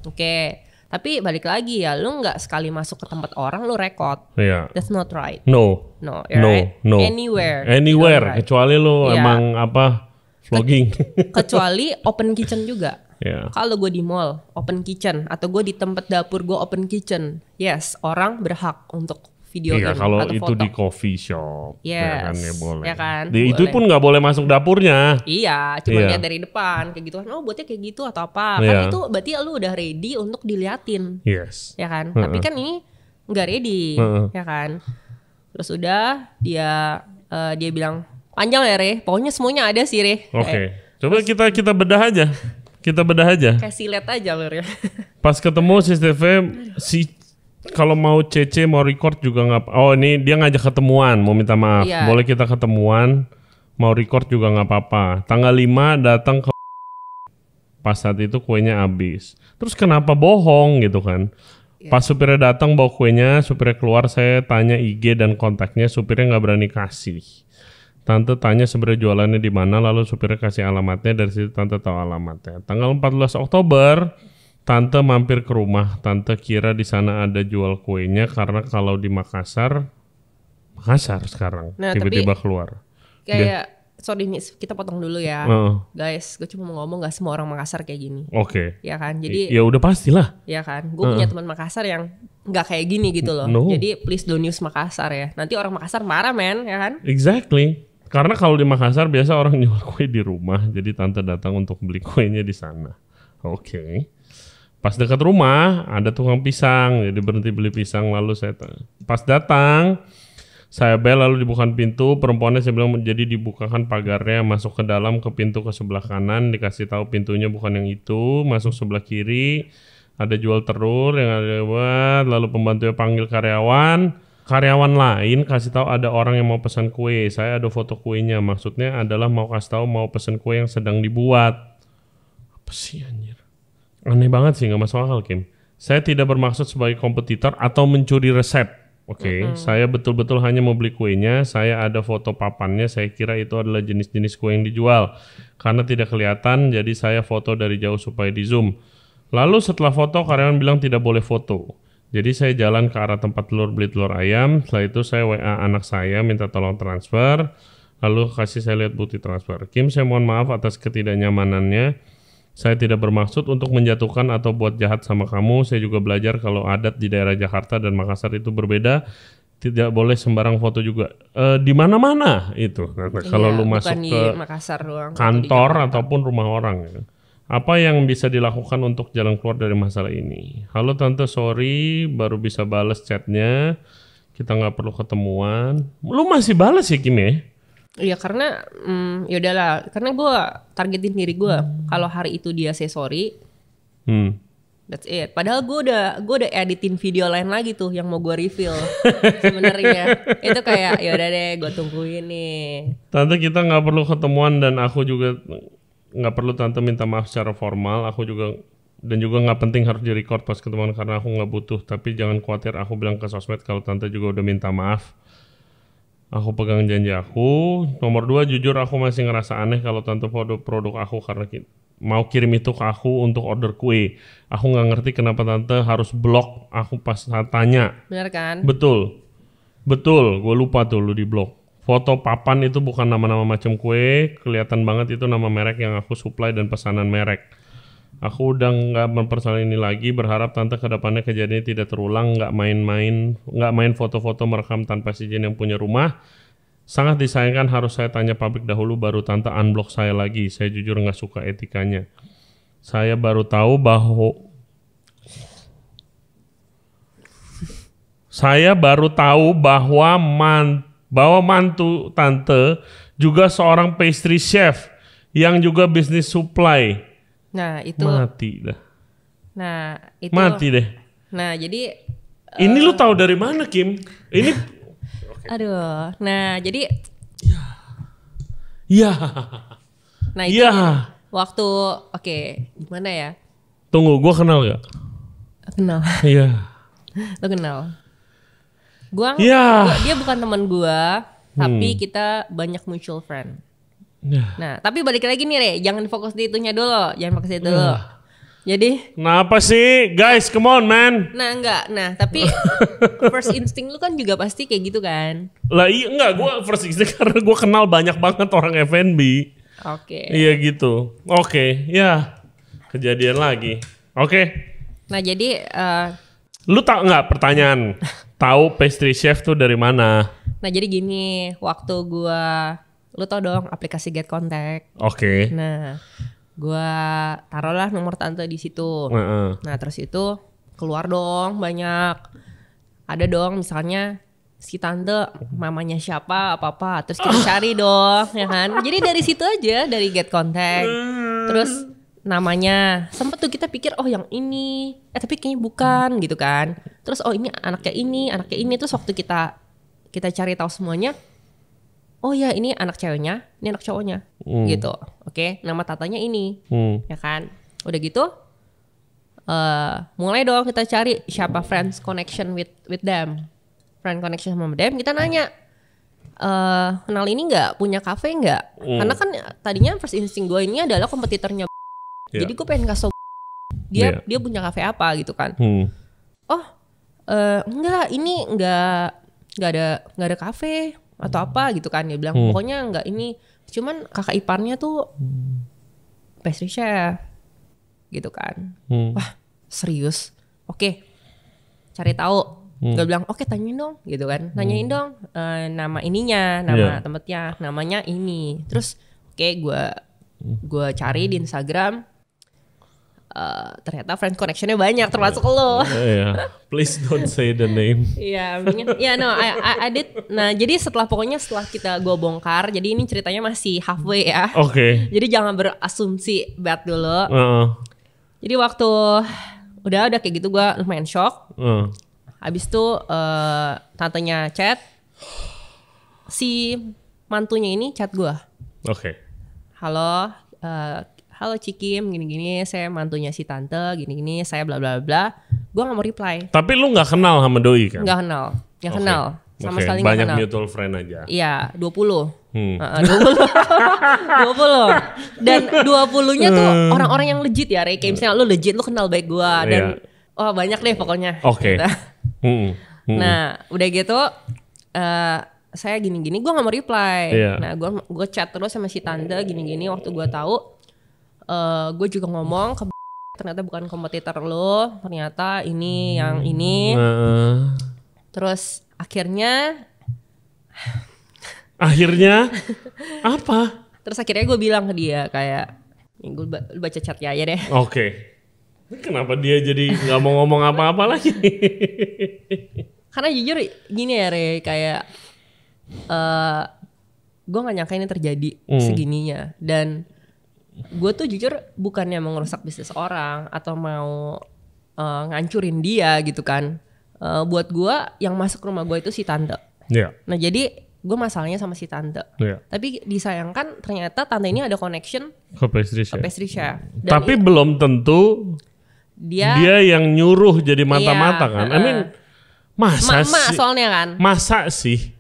Oke. Tapi balik lagi ya, lu nggak sekali masuk ke tempat orang lu rekod. That's not right. No. Right? No. Anywhere. Kecuali lu emang vlogging. Kecuali open kitchen juga. Kalau gue di mall open kitchen atau gue di tempat dapur gue open kitchen, yes, orang berhak untuk videoin atau foto. Kalau itu di coffee shop, ya kan, ya boleh. Ya kan, itu pun nggak boleh masuk dapurnya. Iya, cuma lihat dari depan kayak gitu kan. Oh, buatnya kayak gitu atau apa? Kan itu berarti lu udah ready untuk diliatin. Yes. Ya kan? Tapi kan ini nggak ready, ya kan? Terus udah dia bilang panjang ya Re, pokoknya semuanya ada sih Re. Oke. Coba kita bedah aja. Kayak silet aja lu ya. Pas ketemu si Steve, kalau mau CC mau record juga nggak. Oh ini dia ngajak ketemuan, mau minta maaf. Boleh kita ketemuan, mau record juga nggak apa-apa. Tanggal 5 datang ke pas saat itu kuenya habis. Terus kenapa bohong gitu kan? Pas supirnya datang bawa kuenya, supirnya keluar, saya tanya IG dan kontaknya, supirnya nggak berani kasih. Tante tanya sebenarnya jualannya di mana, lalu supirnya kasih alamatnya, dari situ tante tahu alamatnya. Tanggal 14 Oktober, tante mampir ke rumah. Tante kira di sana ada jual kuenya karena kalau di Makassar sekarang tiba-tiba keluar. Kayak sorry nih, kita potong dulu ya. Guys, gue cuma mau ngomong gak semua orang Makassar kayak gini. Oke. Ya kan? Jadi ya udah pastilah. Ya kan? Gue punya teman Makassar yang gak kayak gini gitu loh. Jadi please don't use Makassar ya. Nanti orang Makassar marah men, ya kan? Exactly. Karena kalau di Makassar biasa orang jual kue di rumah, jadi tante datang untuk beli kuenya di sana. Oke. Pas dekat rumah ada tukang pisang, jadi berhenti beli pisang, lalu pas datang saya bel, lalu dibukakan pintu, perempuannya saya bilang jadi dibukakan pagarnya, masuk ke dalam ke pintu ke sebelah kanan, dikasih tahu pintunya bukan yang itu, masuk sebelah kiri, ada jual telur yang ada buat, lalu pembantunya panggil karyawan lain kasih tahu ada orang yang mau pesan kue. Saya ada foto kuenya. Maksudnya adalah mau kasih tahu mau pesan kue yang sedang dibuat. Apa sih anjir? Aneh banget sih, nggak masuk akal Kim. Saya tidak bermaksud sebagai kompetitor atau mencuri resep. Oke, saya betul-betul hanya mau beli kuenya. Saya ada foto papannya. Saya kira itu adalah jenis-jenis kue yang dijual. Karena tidak kelihatan, jadi saya foto dari jauh supaya di zoom. Lalu setelah foto karyawan bilang tidak boleh foto. Jadi saya jalan ke arah tempat beli telur ayam. Setelah itu saya WA anak saya minta tolong transfer. Lalu kasih saya lihat bukti transfer. Kim, saya mohon maaf atas ketidaknyamanannya. Saya tidak bermaksud untuk menjatuhkan atau buat jahat sama kamu. Saya juga belajar kalau adat di daerah Jakarta dan Makassar itu berbeda. Tidak boleh sembarang foto juga. Di mana-mana itu. Kalau lu masuk ke Makassar doang, kantor ataupun rumah orang. Ya. Apa yang bisa dilakukan untuk jalan keluar dari masalah ini? Halo tante, sorry baru bisa bales chatnya. Kita nggak perlu ketemuan. Lu masih bales ya Kim ya? Ya karena ya udahlah, karena gue targetin diri gue. Kalau hari itu dia say sorry, that's it. Padahal gue udah editin video lain lagi tuh yang mau gue reveal sebenarnya. Itu kayak ya udah deh, gue tungguin nih. Tante, kita nggak perlu ketemuan dan aku juga nggak perlu tante minta maaf secara formal. Aku juga dan juga nggak penting harus di-record pas ketemuan karena aku nggak butuh. Tapi jangan khawatir, aku bilang ke sosmed kalau tante juga udah minta maaf. Aku pegang janji aku. Nomor 2, jujur aku masih ngerasa aneh kalau tante produk aku karena mau kirim itu ke aku untuk order kue. Aku nggak ngerti kenapa tante harus blok aku pas saat tanya. Bener kan? Betul, gue lupa tuh lu di blok. Foto papan itu bukan nama-nama macam kue, kelihatan banget itu nama merek yang aku supply dan pesanan merek. Aku udah nggak mempersoalkan ini lagi, berharap tante kedepannya kejadian tidak terulang, nggak main foto-foto merekam tanpa izin yang punya rumah. Sangat disayangkan harus saya tanya publik dahulu baru tante unblock saya lagi. Saya jujur nggak suka etikanya. Saya baru tahu bahwa mantu tante juga seorang pastry chef yang juga bisnis supply. Nah itu. Mati dah. Nah itu. Mati deh. Nah jadi. Ini lu tahu dari mana, Kim? Ini. Aduh. Nah jadi. Ya. Nah itu. Ya. Waktu gimana ya? Tunggu, gua kenal gak? Kenal. Iya. Lo kenal? Ya. Dia bukan teman gua, tapi kita banyak mutual friend. Ya. Nah, tapi balik lagi nih Re, jangan fokus di itunya dulu, Jadi, kenapa sih? Guys, come on man. Nah, tapi first instinct lu kan juga pasti kayak gitu kan? Lah iya, enggak, gue first instinct karena gue kenal banyak banget orang F&B. Oke. Iya gitu. Oke, ya. Kejadian lagi. Oke. Nah, jadi lu tak nggak pertanyaan? Tahu pastry chef tuh dari mana? Nah, jadi gini, waktu lu tau dong aplikasi Get Contact. Oke. Nah, gua taruhlah nomor tante di situ. Nah, terus itu keluar dong banyak. Ada dong misalnya si tante mamanya siapa apa-apa. Terus kita cari dong, ya kan? Jadi dari situ aja, dari Get Contact. Terus namanya sempet tuh kita pikir oh yang ini, tapi kayaknya bukan gitu kan. Terus oh ini anaknya ini. Terus waktu kita cari tahu semuanya, oh ya ini anak ceweknya, ini anak cowoknya, gitu. Oke, nama tatanya ini, ya kan. Udah gitu, mulai dong kita cari siapa friends connection with them, friend connection sama them. Kita nanya, kenal ini nggak, punya cafe nggak? Karena kan tadinya first instinct gue ini adalah kompetitornya. Jadi gue pengen kasih dia punya cafe apa gitu kan. Oh, enggak, ini nggak ada cafe atau apa gitu kan. Dia bilang pokoknya enggak ini, cuman kakak iparnya tuh pastry chef gitu kan. Wah serius, oke, cari tahu. Gue bilang oke, tanyain dong gitu kan, tanyain dong nama ininya, nama tempatnya, namanya ini. Terus gue cari di Instagram. Ternyata friend connectionnya banyak termasuk lo. Please don't say the name. I did. Nah jadi setelah gue bongkar, jadi ini ceritanya masih halfway ya. Oke. Jadi jangan berasumsi bad dulu. Jadi waktu udah kayak gitu gue lumayan shock. Habis itu tantenya chat, si mantunya ini chat gue. Oke. Halo Cikim, gini-gini, saya mantunya si tante, gini-gini, saya bla bla bla. Gue gak mau reply. Tapi lu gak kenal sama doi kan? Gak kenal, sama sekali gak banyak kenal. mutual friend aja. Iya, 20. 20. Dan 20-nya tuh orang-orang yang legit ya, Ray. Kayak misalnya lu legit, lu kenal baik gue. Dan banyak deh pokoknya. Oke. Nah, udah gitu, saya gini-gini, gue gak mau reply. Nah, gue chat terus sama si tante, gini-gini, waktu gue tahu. Gue juga ngomong ke ternyata bukan kompetitor lo, ternyata ini yang ini. Terus akhirnya apa? Terus akhirnya gue bilang ke dia kayak, gue baca chatnya aja deh. Oke. Kenapa dia jadi nggak mau ngomong apa-apa lagi? Karena jujur gini ya Re, kayak gue gak nyangka ini terjadi segininya. Dan gue tuh jujur bukannya mau ngerusak bisnis orang atau mau ngancurin dia gitu kan. Buat gue yang masuk rumah gue itu si tante. Nah jadi gue masalahnya sama si tante. Tapi disayangkan ternyata tante ini ada connection ke pastry chef. Dan tapi belum tentu dia yang nyuruh jadi mata-mata kan. I mean masa sih? Soalnya kan. Masa sih?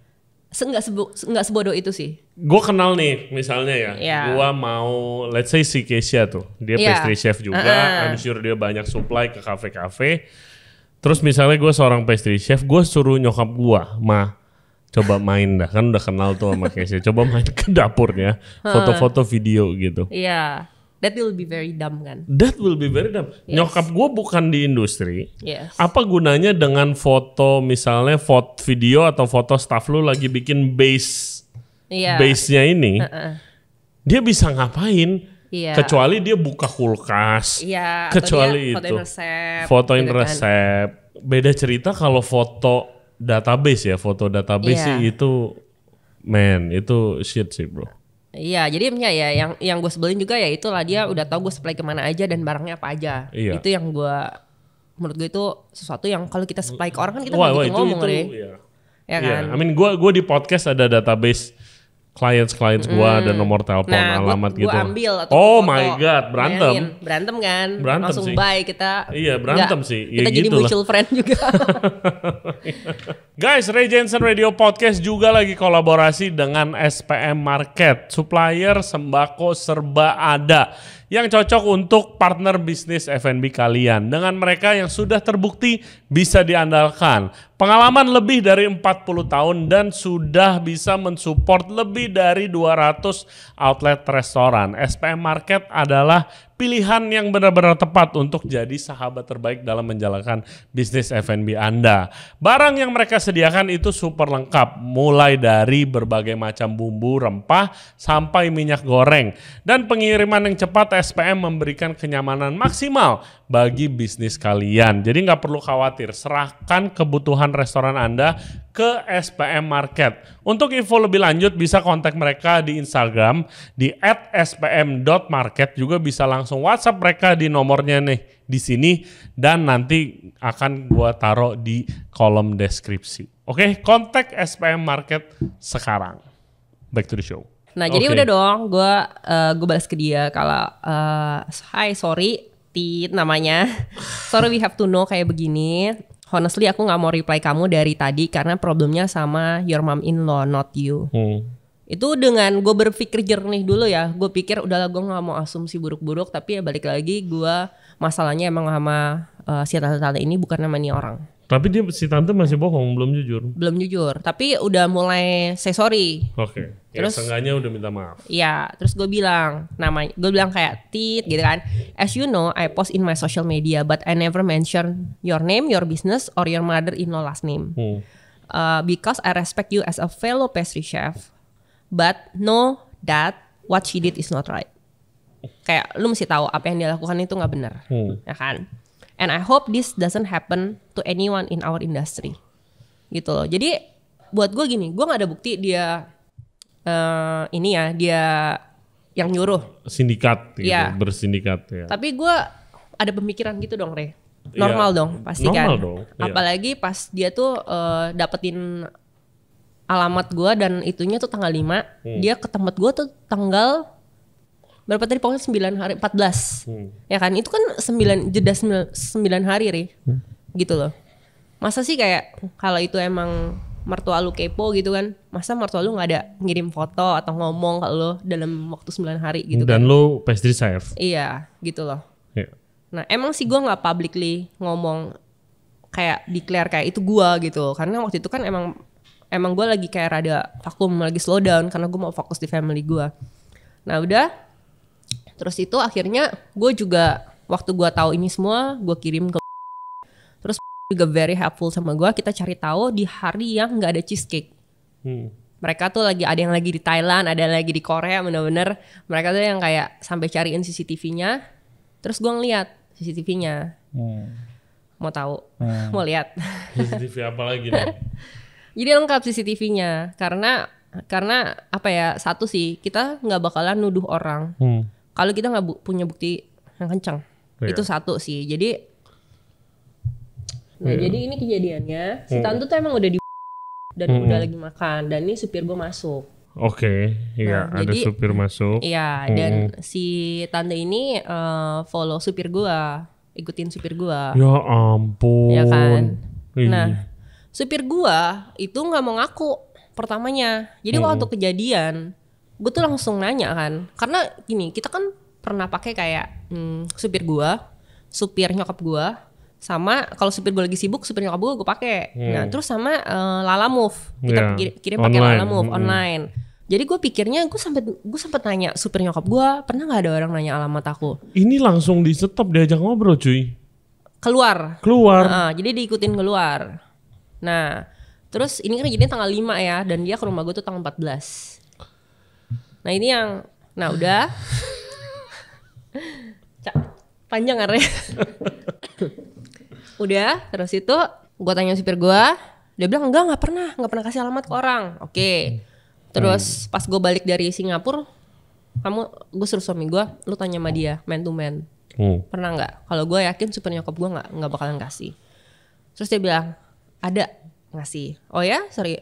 Nggak sebodoh itu sih. Gue kenal nih misalnya gue mau let's say si Keisha tuh, dia pastry chef juga, I'm sure dia banyak supply ke kafe-kafe. Terus misalnya gue seorang pastry chef, gue suruh nyokap gue, coba main dah, kan udah kenal tuh sama Keisha, coba main ke dapurnya, foto-foto video gitu. Iya. That will be very dumb kan? That will be very dumb. Yes. Nyokap gue bukan di industri. Yes. Apa gunanya dengan foto misalnya foto video atau foto staff lu lagi bikin base-nya ini? Dia bisa ngapain? Kecuali dia buka kulkas. Kecuali itu. Fotoin resep. Beda cerita kalau foto database ya. Foto database sih itu itu shit sih bro. Iya, jadi ya yang gue sebelin juga ya itulah dia udah tahu gue supply kemana aja dan barangnya apa aja. Itu yang menurut gue itu sesuatu yang kalau kita supply ke orang kan kita nggak gitu ngomong deh. Ya kan. I mean gue di podcast ada database clients gue dan nomor telepon, alamat gitu. Gue ambil atau oh foto. My god, berantem kan. Berantem langsung sih. Bye kita. Iya berantem sih. Kita ya jadi gitu mutual friend juga. Guys, Ray Jensen Radio Podcast juga lagi kolaborasi dengan SPM Market, supplier sembako serba ada yang cocok untuk partner bisnis F&B kalian. Dengan mereka yang sudah terbukti bisa diandalkan. Pengalaman lebih dari 40 tahun dan sudah bisa mensupport lebih dari 200 outlet restoran. SPM Market adalah pilihan yang benar-benar tepat untuk jadi sahabat terbaik dalam menjalankan bisnis F&B Anda. Barang yang mereka sediakan itu super lengkap, mulai dari berbagai macam bumbu, rempah, sampai minyak goreng. Dan pengiriman yang cepat SPM memberikan kenyamanan maksimal bagi bisnis kalian. Jadi nggak perlu khawatir, serahkan kebutuhan restoran Anda ke SPM Market. Untuk info lebih lanjut bisa kontak mereka di Instagram di @spm.market, juga bisa langsung WhatsApp mereka di nomornya nih di sini dan nanti akan gua taruh di kolom deskripsi. Oke, kontak SPM Market sekarang. Back to the show. Nah, jadi udah dong, gue balas ke dia kalau hi sorry Tit namanya. Sorry we have to know kayak begini. Honestly aku gak mau reply kamu dari tadi karena problemnya sama your mom-in-law, not you. Itu dengan gue berpikir jernih dulu ya. Gue pikir udahlah gue gak mau asumsi buruk-buruk. Tapi ya balik lagi gue masalahnya emang sama si tante-tante ini bukan nama ini orang. Tapi si tante masih bohong, belum jujur. Belum jujur, tapi udah mulai say sorry. Oke. Terus seenggaknya udah minta maaf. Iya, terus gue bilang kayak Tit gitu kan. As you know, I post in my social media, but I never mention your name, your business, or your mother-in-law last name. Because I respect you as a fellow pastry chef, but know that what she did is not right. Kayak lu mesti tahu apa yang dia lakukan itu nggak benar, ya kan? And I hope this doesn't happen to anyone in our industry. Gitu loh. Jadi buat gue gini, gue gak ada bukti dia dia yang nyuruh. Sindikat gitu, bersindikat ya. Tapi gue ada pemikiran gitu dong, Re. Normal dong, pasti kan. Dong, apalagi pas dia tuh dapetin alamat gue dan itunya tuh tanggal 5. Dia ke tempat gue tuh tanggal berapa tadi, pokoknya 9 hari, 14. Ya kan, itu kan 9 hari, Re. Gitu loh. Masa sih kayak kalau itu emang mertua lu kepo gitu kan, masa mertua lu gak ada ngirim foto atau ngomong kalau lu dalam waktu 9 hari gitu dan kan. lu pastry chef. Iya, gitu loh. Yeah. Nah emang sih gue gak publicly ngomong kayak declare kayak itu gue gitu. Karena waktu itu kan emang gue lagi kayak rada vakum, lagi slow down karena gue mau fokus di family gue. Nah udah. Terus itu akhirnya gue juga waktu gue tahu ini semua gue kirim ke terus juga very helpful sama gue. Kita cari tahu di hari yang nggak ada cheesecake. Mereka tuh ada yang lagi di Thailand, ada yang lagi di Korea, bener-bener mereka tuh yang kayak sampai cariin CCTV-nya. Terus gue ngeliat CCTV-nya. Mau tahu? Mau lihat? CCTV apa lagi nih? Jadi lengkap CCTV-nya karena karena apa ya, satu sih kita nggak bakalan nuduh orang kalau kita nggak punya bukti yang kencang. Itu satu sih. Jadi jadi ini kejadiannya si tante tuh emang udah di dan udah lagi makan, dan ini supir gue masuk. Oke, iya, ada jadi, supir masuk. Iya, dan si tante ini follow supir gue, ikutin supir gue. Ya ampun. Ya kan. Ih. Nah, supir gue itu nggak mau ngaku pertamanya. Jadi waktu kejadian, gue tuh langsung nanya kan, karena gini, kita kan pernah pakai kayak supir gue, supir nyokap gue, sama kalau supir gue lagi sibuk, supir nyokap gue pakai. Nah, terus sama Lalamove, kita kirim pakai Lalamove online. Jadi gue pikirnya, gue sempet nanya supir nyokap gue, pernah nggak ada orang nanya alamat aku? Ini langsung di stop, diajak ngobrol cuy. Keluar. Jadi diikutin keluar. Nah, terus ini kan kejadian tanggal 5 ya, dan dia ke rumah gue tuh tanggal 14. Nah ini yang, nah udah. Panjang karena udah, terus itu gue tanya supir gue, dia bilang nggak pernah kasih alamat ke orang. Oke. Terus pas gue balik dari Singapura, gue suruh suami gue, lu tanya sama dia man to man, pernah nggak? Kalau gue yakin supir nyokap gue nggak bakalan kasih. Terus dia bilang ada ngasih. Oh ya, sorry,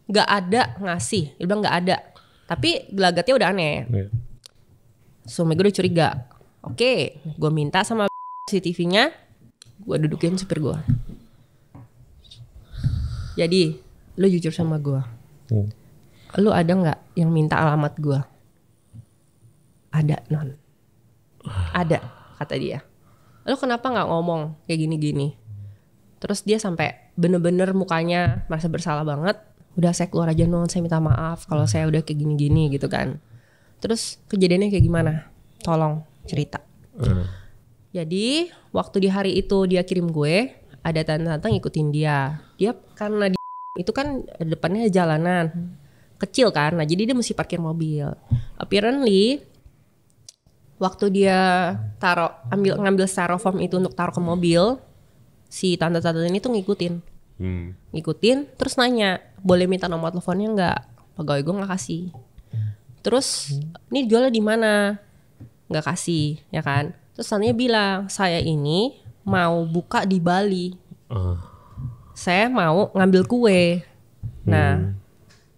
nggak ada ngasih. Dia bilang nggak ada, tapi gelagatnya udah aneh. Suami gue udah curiga. Oke, gue minta sama CCTV-nya, gue dudukin supir gue. Jadi, lu jujur sama gue. Lu ada nggak yang minta alamat gue? Ada, non. Ada, kata dia. Lu kenapa nggak ngomong kayak gini-gini? Terus dia sampai bener-bener mukanya merasa bersalah banget. Udah, saya keluar aja, non, saya minta maaf kalau saya udah kayak gini-gini gitu kan. Terus kejadiannya kayak gimana? Tolong cerita. Jadi waktu di hari itu dia kirim gue, ada tante-tante ngikutin dia. Dia karena itu kan depannya jalanan kecil kan, nah jadi dia mesti parkir mobil. Apparently waktu dia ngambil styrofoam itu untuk taruh ke mobil, si tante-tante ini tuh ngikutin, terus nanya, boleh minta nomor teleponnya nggak? Pegawai gue nggak kasih. Terus ini jualnya di mana? Nggak kasih, ya kan? Terus tantenya bilang, saya ini mau buka di Bali. Saya mau ngambil kue. Nah,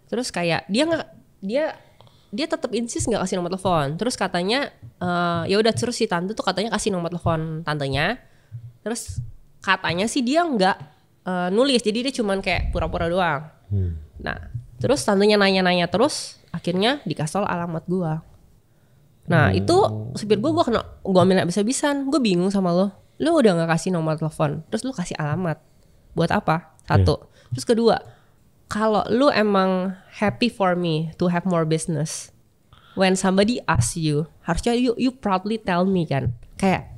terus kayak dia tetap insist nggak kasih nomor telepon. Terus katanya ya udah, terus si tante tuh katanya kasih nomor telepon tantenya. Terus katanya sih dia nggak nulis, jadi dia cuman kayak pura-pura doang. Nah, terus tantenya nanya-nanya terus, akhirnya dikasih tau alamat gua. Nah itu supir gue ambil bisa-bisan. Gue bingung sama lo udah gak kasih nomor telepon, terus lo kasih alamat buat apa? Satu. Terus kedua, kalau lo emang happy for me to have more business, when somebody asks you, harusnya you proudly tell me kan. Kayak,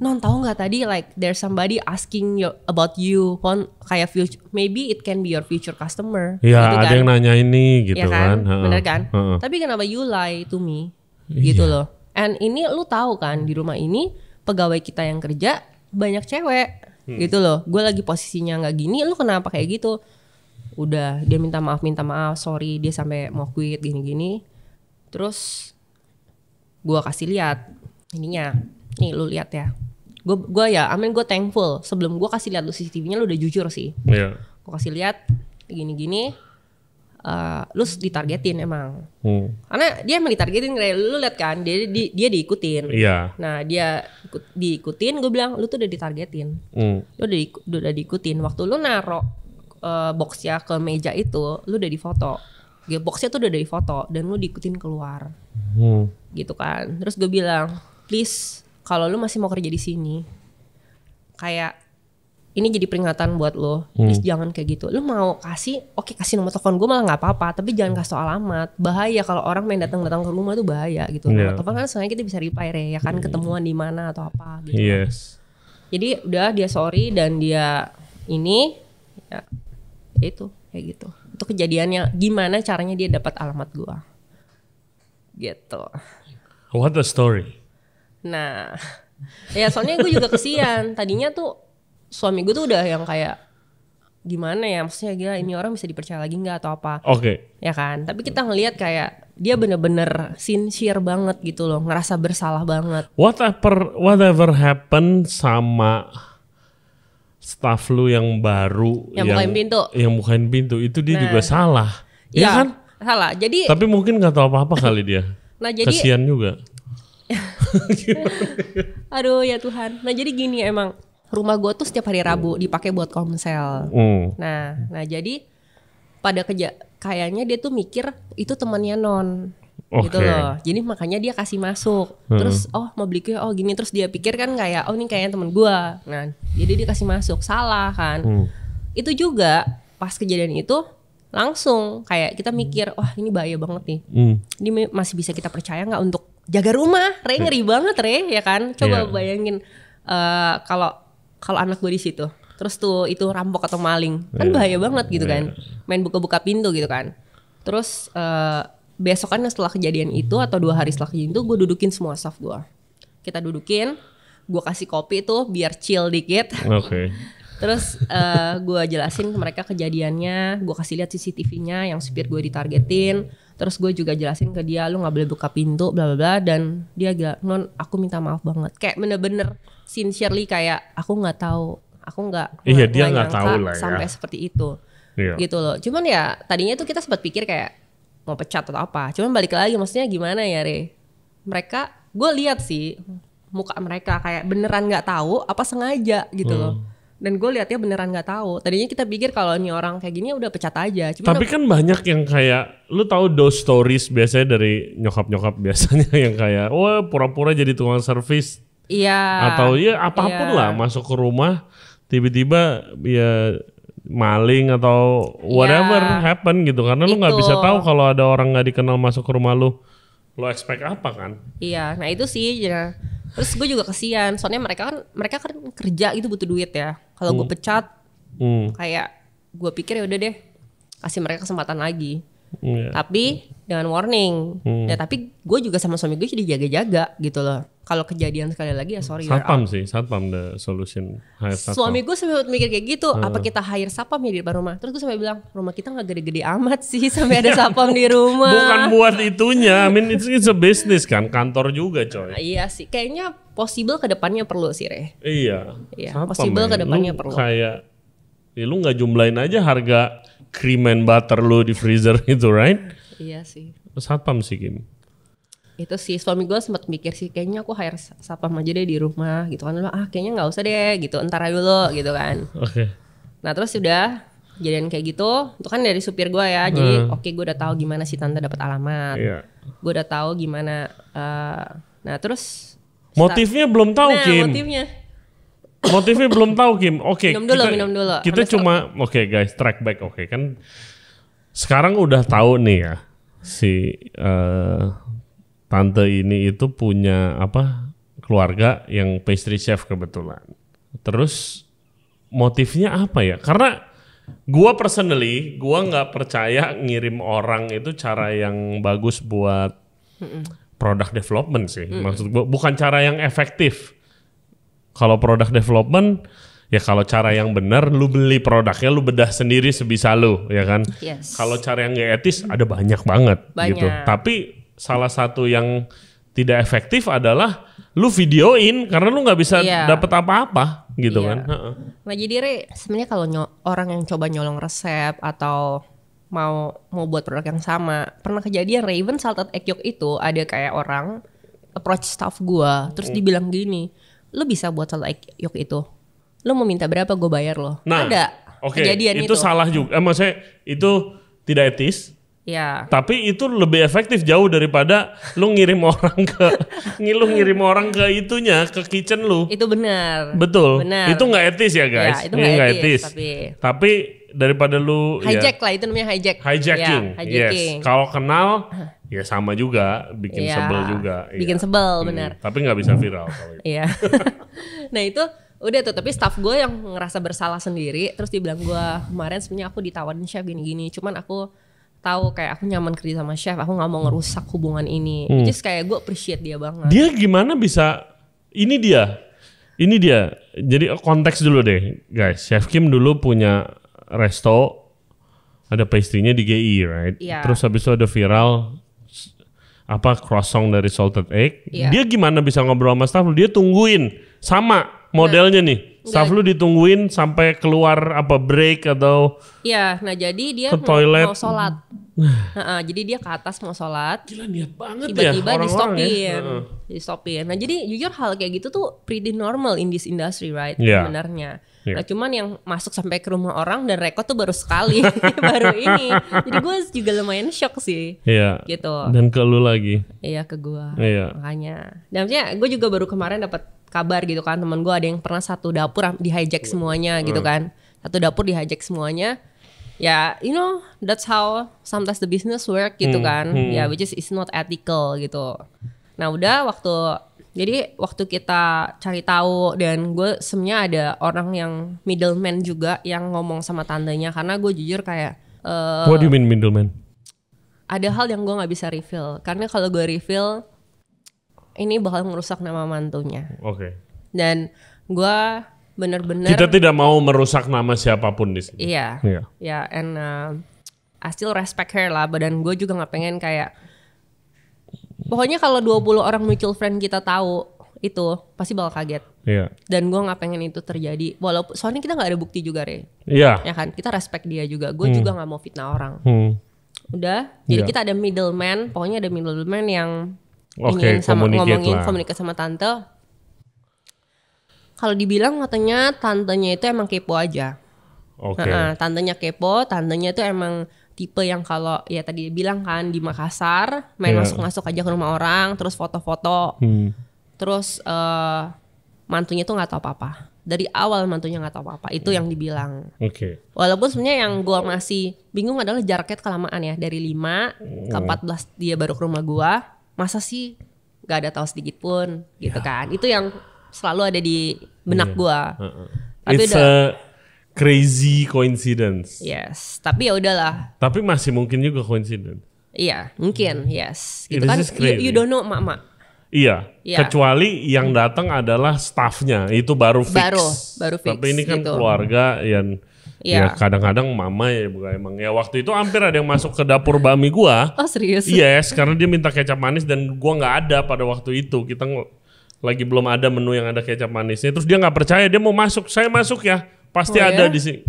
non tahu nggak tadi like there's somebody asking you about you, kayak future, maybe it can be your future customer. Ya gitu ada kan? yang nanya ini gitu ya kan. Bener kan? Tapi Tapi kenapa you lie to me? Gitu loh. And ini lu tahu kan, di rumah ini pegawai kita yang kerja banyak cewek. Gitu loh. Gue lagi posisinya nggak gini, lu kenapa kayak gitu? Udah, dia minta maaf, sorry, dia sampai mau quit gini-gini. Terus gue kasih lihat ininya. Nih lu lihat ya. Gue ya, gue thankful. Sebelum gue kasih lihat lu CCTV-nya, lu udah jujur sih. Gue kasih lihat gini-gini. Lu ditargetin emang. Karena dia emang ditargetin, kayak lu lihat kan, dia diikutin. Nah dia diikutin, gue bilang lu tuh udah ditargetin. Lu udah diikutin. Waktu lu naro boxnya ke meja itu, lu udah difoto. Boxnya tuh udah difoto dan lu diikutin keluar. Gitu kan. Terus gue bilang, please kalau lu masih mau kerja di sini, kayak ini jadi peringatan buat lo, please jangan kayak gitu. Lo mau kasih, oke kasih nomor telepon gue malah nggak apa-apa, tapi jangan kasih alamat. Bahaya kalau orang main datang ke rumah tuh bahaya gitu. Nomor telepon kan sebenarnya kita bisa repair ya kan, ketemuan di mana atau apa gitu. Jadi udah, dia sorry dan dia ini ya itu kayak gitu. Itu kejadiannya, gimana caranya dia dapat alamat gue. Gitu. What a story. Nah, ya soalnya gue juga kesian. Tadinya tuh suami gue tuh udah yang kayak gimana ya, maksudnya gila ini orang bisa dipercaya lagi nggak atau apa. Oke. Ya kan, tapi kita ngelihat kayak dia bener-bener sincere banget gitu loh, ngerasa bersalah banget. Whatever happen sama staff lu yang baru Yang bukain pintu itu dia juga salah. Iya Ya kan? Salah. Jadi Tapi mungkin nggak tahu apa-apa kali dia. nah jadi Kasian juga. aduh ya Tuhan. Nah jadi gini, emang rumah gue tuh setiap hari Rabu dipakai buat komsel. Nah jadi pada kayaknya dia tuh mikir itu temannya Non. Gitu loh. Jadi makanya dia kasih masuk. Terus mau beli kue, gini, terus dia pikir kan kayak ini kayaknya teman gua. Nah, jadi dia kasih masuk. Salah kan. Itu juga pas kejadian itu langsung kayak kita mikir, wah ini bahaya banget nih. Ini masih bisa kita percaya nggak untuk jaga rumah? Re, ngeri banget Re, ya kan? Coba bayangin kalau anak gue di situ. Terus tuh itu rampok atau maling, kan bahaya banget gitu kan. Main buka-buka pintu gitu kan. Terus besokannya setelah kejadian itu atau 2 hari setelah kejadian itu gue dudukin semua staff gue. Kita dudukin, gue kasih kopi tuh biar chill dikit. Terus gue jelasin ke mereka kejadiannya, gue kasih lihat CCTV-nya yang supir gue ditargetin. Terus gue juga jelasin ke dia, lu nggak boleh buka pintu, bla bla bla. Dan dia bilang, Non, aku minta maaf banget. Kayak bener-bener sincerely kayak aku nggak tahu, aku nggak dia nggak tahu lah ya. Sampai seperti itu, gitu loh. Cuman ya tadinya tuh kita sempat pikir kayak mau pecat atau apa. Cuman balik lagi, maksudnya gimana ya Re? Mereka, gue lihat sih muka mereka kayak beneran nggak tahu apa sengaja gitu loh. Dan gue liatnya beneran nggak tahu. Tadinya kita pikir kalau ini orang kayak gini udah pecat aja. Cuman tapi kan banyak yang kayak, lu tahu those stories biasanya dari nyokap-nyokap biasanya yang kayak, pura-pura jadi tukang servis. Iya. Atau ya apapun lah, masuk ke rumah tiba-tiba ya maling atau whatever happen gitu. Karena lu nggak bisa tahu kalau ada orang nggak dikenal masuk ke rumah lu. Lu expect apa kan? Iya, nah itu sih. Ya. Terus gue juga kesian, soalnya mereka kan kerja gitu, butuh duit ya. Kalau gue pecat, kayak gue pikir ya udah deh, kasih mereka kesempatan lagi. Tapi dengan warning. Ya tapi gue juga sama suami gue jadi jaga-jaga gitu loh. Kalau kejadian sekali lagi ya sorry. Satpam the solution. Suami gue sampai mikir kayak gitu, apa kita hire satpam ya di depan rumah. Terus gue sampai bilang, rumah kita gak gede-gede amat sih sampai ada satpam di rumah. Bukan buat itunya, I mean it's a business kan, kantor juga coy. Iya sih, kayaknya possible kedepannya perlu sih Re. Iya possible kedepannya perlu. Kayak, ya lu gak jumlahin aja harga cream and butter lu di freezer itu, right? Iya sih. Satpam sih Kim. Itu sih suami gue sempat mikir sih, kayaknya aku hire satpam aja deh di rumah gitu kan. Kayaknya nggak usah deh gitu, entar aja dulu gitu kan. Nah terus udah kejadian kayak gitu, itu kan dari supir gue ya. Jadi gue udah tahu gimana si tante dapat alamat. Gue udah tahu gimana. Nah terus motifnya belum tahu Kim. Motifnya belum tahu Kim. Minum dulu. Kita cuma guys, track back. Kan sekarang udah tahu nih ya si tante ini itu punya keluarga yang pastry chef kebetulan. Terus motifnya apa ya? Karena gua personally, gua nggak percaya ngirim orang itu cara yang bagus buat product development sih. Maksud gua bukan cara yang efektif. Kalau product development ya kalau cara yang benar, lu beli produknya, lu bedah sendiri sebisa lu, ya kan? Kalau cara yang gak etis ada banyak banget. Gitu. Tapi salah satu yang tidak efektif adalah lu videoin karena lu nggak bisa dapet apa-apa gitu kan. Nah jadi Re, sebenarnya kalau orang yang coba nyolong resep atau mau buat produk yang sama, pernah kejadian Raven Salted Egg Yolk itu ada kayak orang approach staff gua, terus dibilang gini, lu bisa buat salted egg yolk itu, lu mau minta berapa gue bayar lo. Ada kejadian itu salah juga. Maksudnya itu tidak etis. Ya. Tapi itu lebih efektif jauh daripada lu ngirim orang ke itunya, ke kitchen lu. Itu benar. Betul. Benar. Itu nggak etis ya guys. Ya, itu nggak etis. Tapi daripada lu hijack lah, itu namanya hijacking. Yes. Kalau kenal ya sama juga, bikin sebel juga. Bikin sebel, benar. Tapi nggak bisa viral kalau itu. Iya. Nah itu udah tuh, tapi staff gue yang ngerasa bersalah sendiri. Terus dia bilang gue, kemarin sebenarnya aku ditawarin chef gini-gini, cuman aku tahu kayak aku nyaman kerja sama chef, aku nggak mau ngerusak hubungan ini. Just kayak gue appreciate dia banget. Dia gimana bisa? Ini dia. Jadi konteks dulu deh, guys. Chef Kim dulu punya resto, ada pastry-nya di GI, right? Iya. Terus habis itu ada viral croissant dari salted egg. Iya. Dia gimana bisa ngobrol sama staff lu? Dia tungguin sama modelnya nih. Staff lu ditungguin sampai keluar break atau Iya, nah jadi dia ke toilet. mau sholat. Jadi dia ke atas mau sholat. Gila niat banget Tiba-tiba ya orang-orang di-stopin. Nah jadi jujur hal kayak gitu tuh pretty normal in this industry, right? Yeah. Sebenarnya. Yeah. Nah cuman yang masuk sampai ke rumah orang dan rekod tuh baru sekali, baru ini. Jadi gue juga lumayan shock sih. Iya. Gitu. Dan ke lu lagi. Iya ke gue. Iya. Makanya. Dan maksudnya gue juga baru kemarin dapat kabar gitu kan, teman gue ada yang pernah satu dapur di hijack semuanya gitu kan. Satu dapur di hijack semuanya. Ya, you know, that's how sometimes the business work gitu kan. Ya, which is not ethical gitu. Nah, udah waktu kita cari tahu dan gue sebenarnya ada orang yang middleman juga yang ngomong sama tantenya karena gue jujur kayak What do you mean middleman? ada hal yang gue nggak bisa reveal karena kalau gue reveal ini bakal merusak nama mantunya. Oke. Dan gue bener-bener Kita tidak mau merusak nama siapapun di sini. Iya. Iya. Ya, and I still respect her lah. Dan gue juga nggak pengen kayak, pokoknya kalau 20 orang mutual friend kita tahu itu pasti bakal kaget. Iya. Dan gue nggak pengen itu terjadi. Walaupun soalnya kita nggak ada bukti juga, Re. Iya. Ya kan, kita respect dia juga. Gue juga nggak mau fitnah orang. Udah. Jadi Iya. kita ada middleman. Pokoknya ada middleman yang Oke, ingin sama communicate lah. komunikasi sama tante. Kalau dibilang katanya tantenya itu emang kepo aja. Oke. Tantenya kepo, tantenya itu emang tipe yang kalau ya tadi bilang kan di Makassar main Iya. masuk-masuk aja ke rumah orang, terus foto-foto, terus mantunya tuh nggak tahu apa-apa. Dari awal mantunya nggak tahu apa-apa, itu yang dibilang. Oke. Walaupun sebenarnya yang gue masih bingung adalah jaraknya kelamaan ya, dari 5 ke 14 dia baru ke rumah gue, masa sih nggak ada tahu sedikit pun gitu kan? Itu yang selalu ada di benak gue. Tapi It's a crazy coincidence. Yes, tapi ya udahlah. Tapi masih mungkin juga coincidence. Iya, mungkin yes. Gitu This kan, is crazy. you don't know mak-mak. Iya. Iya. Kecuali yang datang adalah staffnya, itu baru fix. Baru fix. Tapi ini kan gitu. keluarga yang Iya. ya kadang-kadang mama ya bukan emang ya waktu itu hampir ada yang masuk ke dapur bami gua. Oh serius? Yes, karena dia minta kecap manis dan gua nggak ada pada waktu itu. Kita lagi belum ada menu yang ada kecap manisnya. Terus dia nggak percaya, dia mau masuk. Saya masuk ya, pasti Oh, ada ya? di sini.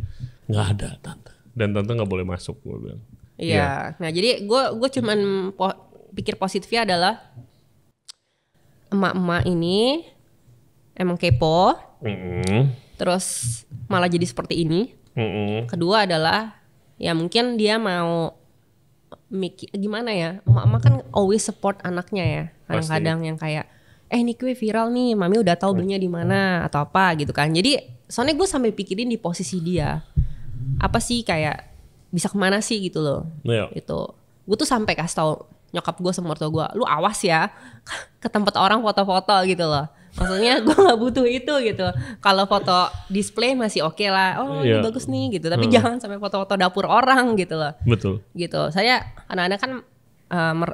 Nggak ada tante. Dan tante nggak boleh masuk, gua bilang. Iya. Nah jadi gue cuman pikir positifnya adalah emak-emak ini emang kepo, terus malah jadi seperti ini. Kedua adalah ya mungkin dia mau mikir gimana ya, emak-emak kan always support anaknya ya. Kadang-kadang yang kayak ini kue viral nih, mami udah tahu belinya di mana atau apa gitu kan. Jadi soalnya gue sampai pikirin di posisi dia, apa sih kayak bisa kemana sih gitu loh. Iya. Itu gue tuh sampai kasih tau nyokap gue sama mertua gue, lu awas ya ke tempat orang foto-foto gitu loh. Maksudnya gue nggak butuh itu gitu. Kalau foto display masih oke lah, oh ini Iya. bagus nih gitu. Tapi jangan sampai foto-foto dapur orang gitu loh. Betul. Gitu. Saya anak-anak kan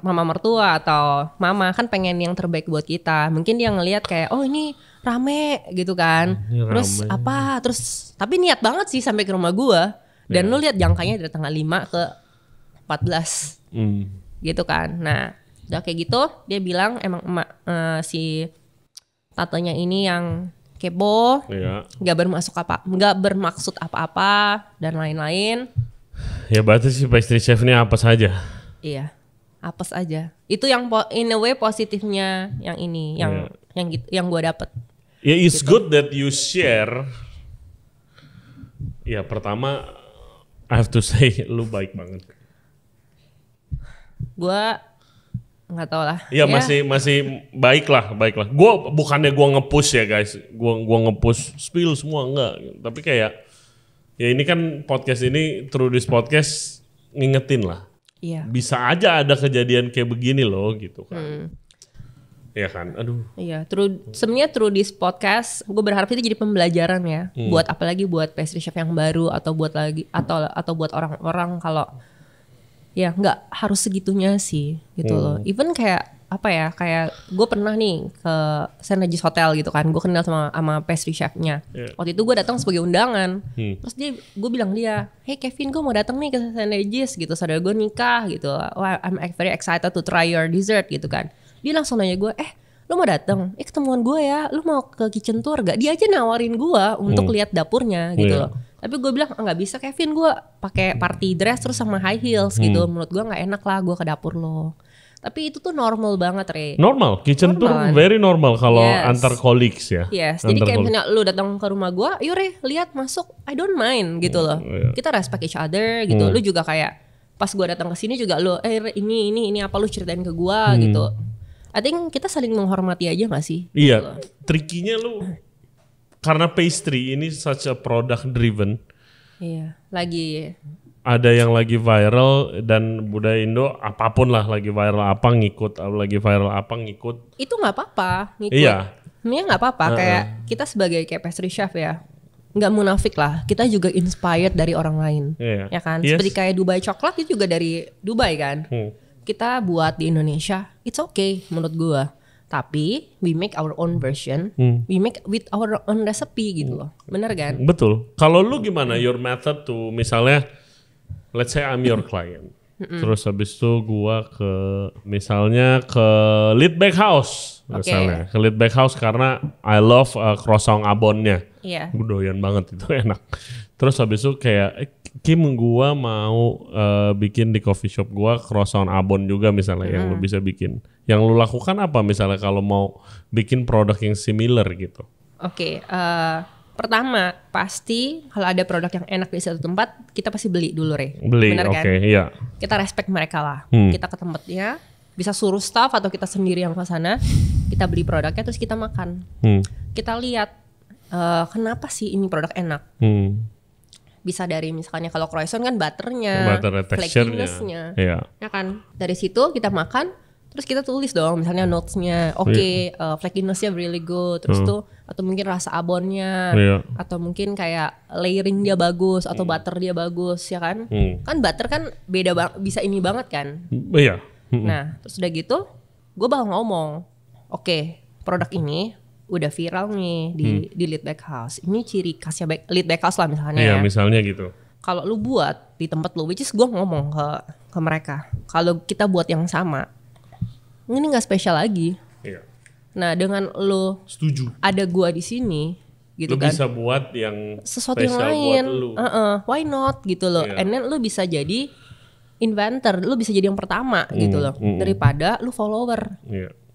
mama mertua atau mama kan pengen yang terbaik buat kita. Mungkin dia ngelihat kayak oh ini rame gitu kan. Ini Terus rame. apa? Terus tapi niat banget sih sampai ke rumah gue. Dan lu lihat jangkanya dari tanggal 5 ke 14 gitu kan. Nah udah kayak gitu dia bilang emang emak si tantenya ini yang kepo, Iya. nggak bermaksud apa-apa dan lain-lain. Ya berarti si pastry chef ini apa saja. Iya, apes aja. Itu yang in a way positifnya yang ini, yang gue dapet. Ya it's good that you share. Ya pertama I have to say lu baik banget. Gue nggak tahu lah. Ya masih baik lah. Gue bukannya gue nge-push ya guys. Gue nge-push spill semua enggak. Tapi kayak ya ini kan podcast ini through this podcast ngingetin lah. Iya. Bisa aja ada kejadian kayak begini loh gitu kan. Ya kan, aduh. Iya, sebenarnya through this podcast, gue berharap itu jadi pembelajaran ya, buat apalagi buat pastry chef yang baru atau buat buat orang-orang kalau ya nggak harus segitunya sih gitu loh. Even kayak apa ya, kayak gue pernah nih ke St. Regis Hotel gitu kan, gue kenal sama pastry chefnya. Waktu itu gue datang sebagai undangan, terus gue bilang dia, hey Kevin, gue mau datang nih ke St. Regis gitu, saudara gue nikah gitu, I'm very excited to try your dessert gitu kan. Dia langsung nanya gue, lu mau datang? Ketemuan gue ya, lu mau ke kitchen tour gak? Dia aja nawarin gue untuk lihat dapurnya gitu loh. Tapi gue bilang nggak bisa Kevin, gue pakai party dress terus sama high heels gitu. Menurut gue nggak enak lah gue ke dapur lo. Tapi itu tuh normal banget, Re. Normal, kitchen tour very normal kalau antar colleagues ya. Yes, jadi kayak misalnya lu datang ke rumah gue, yuk Re, lihat masuk, I don't mind gitu loh. Kita respect each other gitu. Lu juga kayak pas gue datang ke sini juga lu, ini apa lu ceritain ke gue gitu. I think kita saling menghormati aja gak sih? Iya, trikinya lu karena pastry ini such a product driven. Iya, lagi ada yang lagi viral dan budaya Indo apapun lah lagi viral apa ngikut, lagi viral apa ngikut. Itu nggak apa-apa ngikut. Iya. Ini nggak apa-apa. Kayak kita sebagai kayak pastry chef ya, nggak munafik lah. Kita juga inspired dari orang lain, ya kan? Yes. Seperti kayak Dubai coklat itu juga dari Dubai kan. Kita buat di Indonesia, it's okay menurut gua. Tapi we make our own version, we make with our own recipe gitu loh. Bener kan? Betul. Kalau lu gimana your method tuh misalnya? Let's say I'm your client. Terus habis itu gua misalnya ke Lead Bakehouse misalnya. Ke Lead Bakehouse karena I love croissant abonnya. Iya. Gue doyan banget, itu enak. Terus habis itu kayak Kim, gua mau bikin di coffee shop gua croissant abon juga misalnya yang lu bisa bikin. Yang lu lakukan apa misalnya kalau mau bikin produk yang similar gitu? Oke, pertama pasti kalau ada produk yang enak di satu tempat kita pasti beli dulu, Re. Beli, bener kan? Iya. Kita respect mereka lah. Kita ke tempatnya, bisa suruh staff atau kita sendiri yang ke sana, kita beli produknya terus kita makan. Kita lihat kenapa sih ini produk enak. Bisa dari misalnya kalau croissant kan butternya, flakiness-nya, ya kan. Dari situ kita makan, terus kita tulis dong misalnya notes-nya, flakiness-nya really good, terus tuh atau mungkin rasa abonnya, atau mungkin kayak layering dia bagus atau butter dia bagus, ya kan? Kan butter kan beda bisa ini banget kan? Iya. Nah, terus udah gitu, gue bakal ngomong, oke, produk ini udah viral nih di Lead Bakehouse. Ini ciri khasnya Lead Bakehouse lah misalnya. Iya, misalnya gitu. Kalau lu buat di tempat lu, which is gue ngomong ke mereka, kalau kita buat yang sama, ini nggak spesial lagi. Iya. Nah, dengan lu setuju. Ada gua di sini, gitu lu kan. Lu bisa buat yang sesuatu yang lain. Why not gitu loh. And then lu bisa jadi inventor, lu bisa jadi yang pertama gitu loh. Daripada lu follower.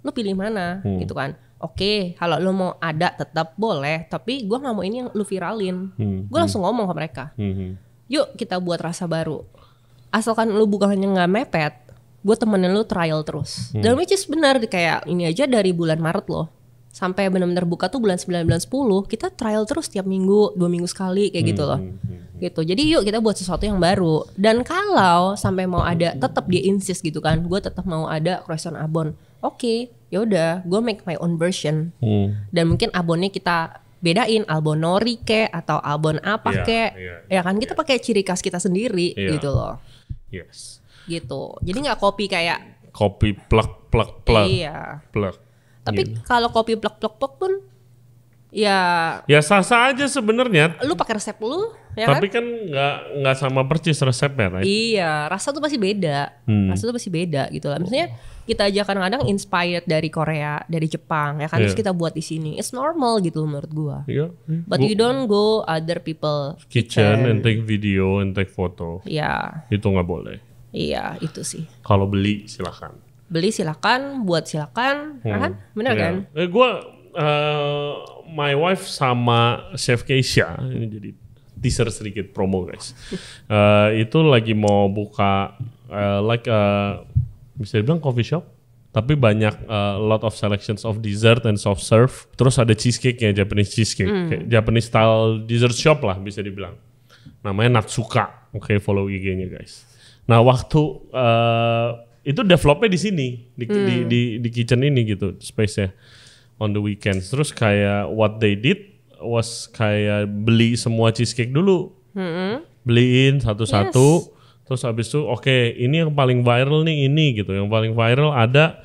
Lu pilih mana gitu kan. Oke, kalau lu mau ada tetap boleh, tapi gua nggak mau ini yang lu viralin. Gua langsung ngomong ke mereka. Yuk kita buat rasa baru. Asalkan lu bukannya nggak mepet, gue temenin lu trial terus. Dan which is benar, kayak ini aja dari bulan Maret loh sampai benar-benar buka tuh bulan 9, bulan 10, kita trial terus tiap minggu, 2 minggu sekali kayak gitu loh. Gitu. Jadi yuk kita buat sesuatu yang baru. Dan kalau sampai mau ada, tetap dia insist gitu kan, gue tetap mau ada croissant abon. Oke, ya udah, gue make my own version. Dan mungkin abonnya kita bedain, albon nori kek atau albon apa kek. Ya kan kita pakai ciri khas kita sendiri gitu loh. Yes. Gitu. Jadi nggak kopi kayak kopi plak. Iya. Plak. Tapi kalau kopi plak pun ya sah-sah aja sebenarnya. Lu pakai resep lu, ya tapi kan nggak sama persis resepnya, right? Iya, rasa tuh pasti beda. Rasa tuh pasti beda gitu lah. Misalnya kita aja kadang-kadang inspired dari Korea, dari Jepang, ya kan, terus kita buat di sini. It's normal gitu menurut gua. But you don't go other people kitchen and take video and take photo. Iya. Itu nggak boleh. Iya, itu sih. Kalau beli silakan. Beli silakan, buat silakan, kan? Bener kan? Gua my wife sama Chef Keisha, ini jadi teaser sedikit promo guys. Itu lagi mau buka bisa dibilang coffee shop, tapi banyak lot of selections of dessert and soft serve. Terus ada cheesecake-nya, Japanese cheesecake, kayak Japanese style dessert shop lah bisa dibilang. Namanya Natsuka. Oke, follow IG-nya guys. Nah, waktu itu developnya di sini, di kitchen ini gitu, space-nya on the weekends. Terus kayak what they did was kayak beli semua cheesecake dulu, beliin satu-satu. Terus habis itu oke, ini yang paling viral nih ini gitu. Yang paling viral ada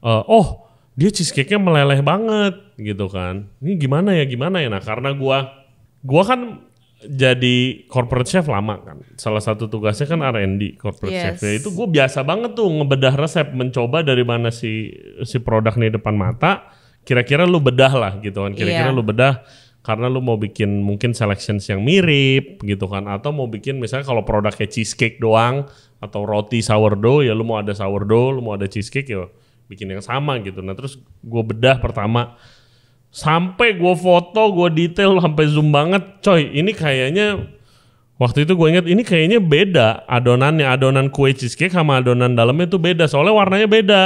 oh dia cheesecake-nya meleleh banget gitu kan. Ini gimana ya? Nah karena gua kan jadi corporate chef lama kan. Salah satu tugasnya kan R&D corporate chef. Ya itu gue biasa banget tuh ngebedah resep, mencoba dari mana si produk nih depan mata. Kira-kira lu bedah lah gitu kan. Kira-kira lu bedah karena lu mau bikin mungkin selections yang mirip gitu kan. Atau mau bikin misalnya kalau produknya cheesecake doang atau roti sourdough ya lu mau ada sourdough, lu mau ada cheesecake ya bikin yang sama gitu. Nah terus gue bedah pertama. Sampai gue foto, gue detail sampai zoom banget, coy. Ini kayaknya waktu itu gue ingat ini kayaknya beda adonannya, adonan kue cheesecake sama adonan dalamnya tuh beda, soalnya warnanya beda.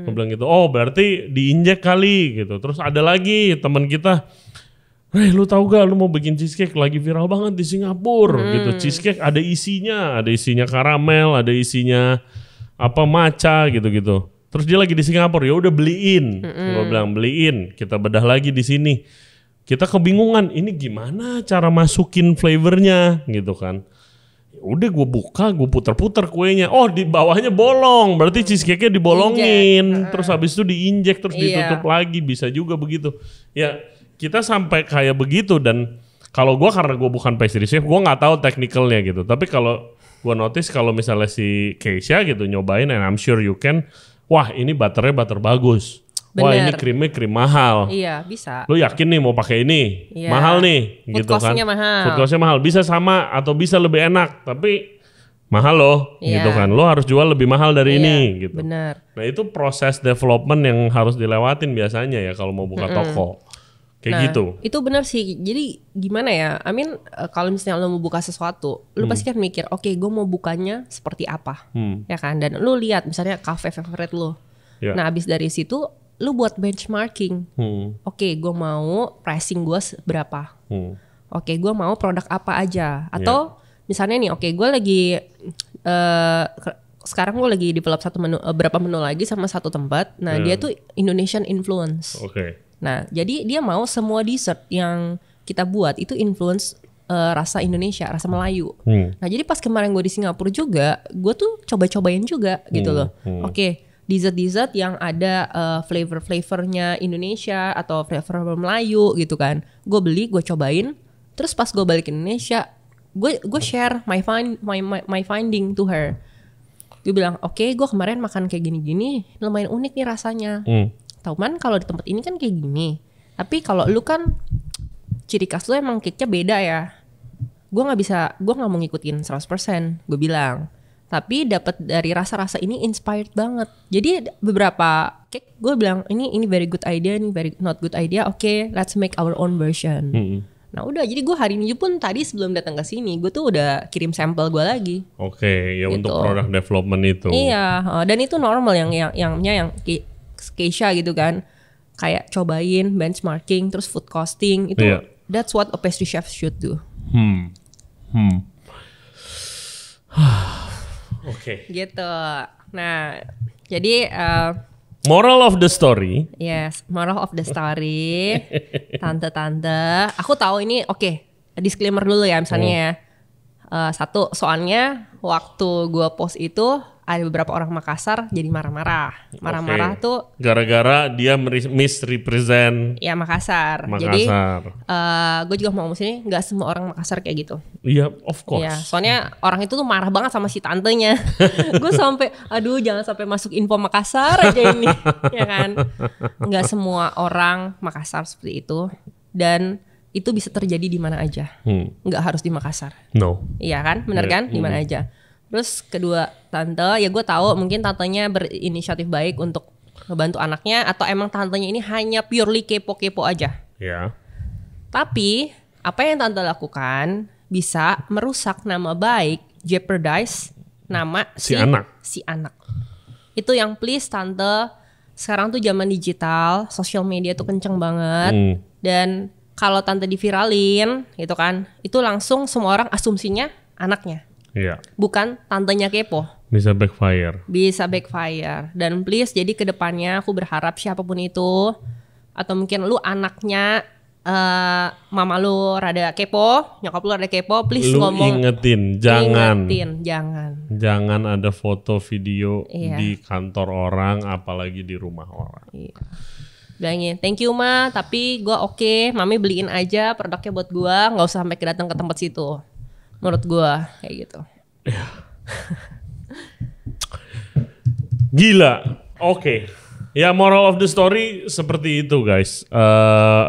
Gue bilang gitu, oh berarti diinjek kali gitu. Terus ada lagi teman kita, lu tahu gak lu mau bikin cheesecake lagi viral banget di Singapura gitu. Cheesecake ada isinya karamel, ada isinya apa matcha gitu-gitu. Terus dia lagi di Singapura, ya udah beliin. Gue bilang beliin, kita bedah lagi di sini. Kita kebingungan, ini gimana cara masukin flavornya gitu kan. Ya udah gue buka, gue puter-puter kuenya. Oh di bawahnya bolong, berarti cheesecake-nya dibolongin. Terus habis itu diinjek, terus ditutup lagi, bisa juga begitu. Ya kita sampai kayak begitu dan kalau gue karena gue bukan pastry chef, gue nggak tahu technicalnya gitu. Tapi kalau gue notice kalau misalnya si Keisha gitu nyobain, and I'm sure you can. Wah ini butternya butter bagus. Bener. Wah ini krimnya krim mahal. Iya bisa. Lu yakin nih mau pakai ini? Iya. Mahal nih. Food gitu kan. Mahal. Food cost-nya mahal. Bisa sama atau bisa lebih enak. Tapi mahal loh. Iya. Gitu kan. Lu harus jual lebih mahal dari ini. Gitu. Bener. Nah itu proses development yang harus dilewatin biasanya ya kalau mau buka toko. Kayak gitu. Itu benar sih. Jadi gimana ya? Kalau misalnya lo mau buka sesuatu, lo pasti kan mikir, oke, gue mau bukanya seperti apa, ya kan? Dan lo lihat misalnya cafe favorit lo. Yeah. Nah, abis dari situ, lo buat benchmarking. Oke, gue mau pricing gue berapa? Oke, gue mau produk apa aja? Atau misalnya nih, oke, gue lagi sekarang gue lagi develop beberapa menu lagi sama satu tempat. Nah, dia tuh Indonesian influence. Nah, jadi dia mau semua dessert yang kita buat itu influence rasa Indonesia, rasa Melayu. Nah, jadi pas kemarin gue di Singapura juga, gue tuh coba-cobain juga gitu loh. Oke, dessert-dessert yang ada flavor-flavornya Indonesia atau flavor Melayu gitu kan. Gue beli, gue cobain. Terus pas gue balik ke Indonesia, gue share my finding to her. Gue bilang, oke, gue kemarin makan kayak gini-gini, lumayan unik nih rasanya. Tauman kalau di tempat ini kan kayak gini. Tapi kalau lu kan ciri khas lu emang cake-nya beda ya. Gue nggak mau ngikutin 100%. Gue bilang. Tapi dapat dari rasa-rasa ini inspired banget. Jadi beberapa cake gue bilang ini very good idea, ini very not good idea. Oke, let's make our own version. Nah udah, jadi gue hari ini pun tadi sebelum datang ke sini, gue tuh udah kirim sampel gue lagi. Oke, ya gitu. Untuk produk development itu. Iya, dan itu normal yang Keisha gitu kan, kayak cobain benchmarking terus food costing itu that's what a pastry chef should do. Oke. Gitu. Nah, jadi moral of the story. Yes, moral of the story. Tante-tante, aku tahu ini disclaimer dulu ya misalnya ya. Satu, soalnya waktu gua post itu ada beberapa orang Makassar jadi marah-marah. Marah-marah tuh gara-gara dia misrepresent ya Makassar. Jadi gue juga mau ngomong sini, nggak semua orang Makassar kayak gitu. Iya, of course. Ya, soalnya orang itu tuh marah banget sama si tantenya. Gue sampai, aduh jangan sampai masuk info Makassar aja ini, ya kan? Nggak semua orang Makassar seperti itu, dan itu bisa terjadi di mana aja. Nggak harus di Makassar. No. Iya kan, bener kan? Di mana aja. Terus kedua, tante, ya gue tahu mungkin tantenya berinisiatif baik untuk ngebantu anaknya, atau emang tantenya ini hanya purely kepo-kepo aja. Ya. Tapi apa yang tante lakukan bisa merusak nama baik, jeopardize nama si anak. Itu yang please tante, sekarang tuh zaman digital, sosial media tuh kenceng banget, dan kalau tante diviralin gitu kan, itu langsung semua orang asumsinya anaknya. Iya. Bukan tantenya kepo. Bisa backfire. Dan please, jadi kedepannya aku berharap siapapun itu, atau mungkin lu anaknya Mama lu rada kepo, nyokap lu rada kepo, please Lu ngomong. ingetin, jangan ada foto video Iya. di kantor orang, apalagi di rumah orang. Iya. Bilangin, thank you ma, tapi gue oke, mami beliin aja produknya buat gue, nggak usah sampai datang ke tempat situ. Menurut gue kayak gitu. Gila, oke. Ya moral of the story seperti itu guys.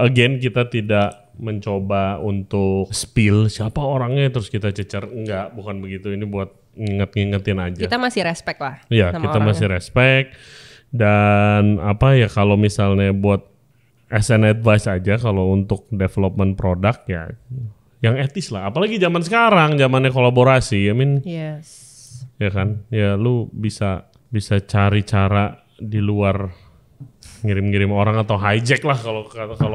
Again kita tidak mencoba untuk spill siapa orangnya terus kita cecer. Enggak, bukan begitu. Ini buat ngingetin aja. Kita masih respect lah. Iya, sama kita orangnya. masih respect. Dan apa ya, kalau misalnya buat as an advice aja, kalau untuk development produk ya yang etis lah. Apalagi zaman sekarang, zamannya kolaborasi. I mean, Yes. ya kan, ya lu bisa cari cara di luar ngirim-ngirim orang atau hijack lah kalau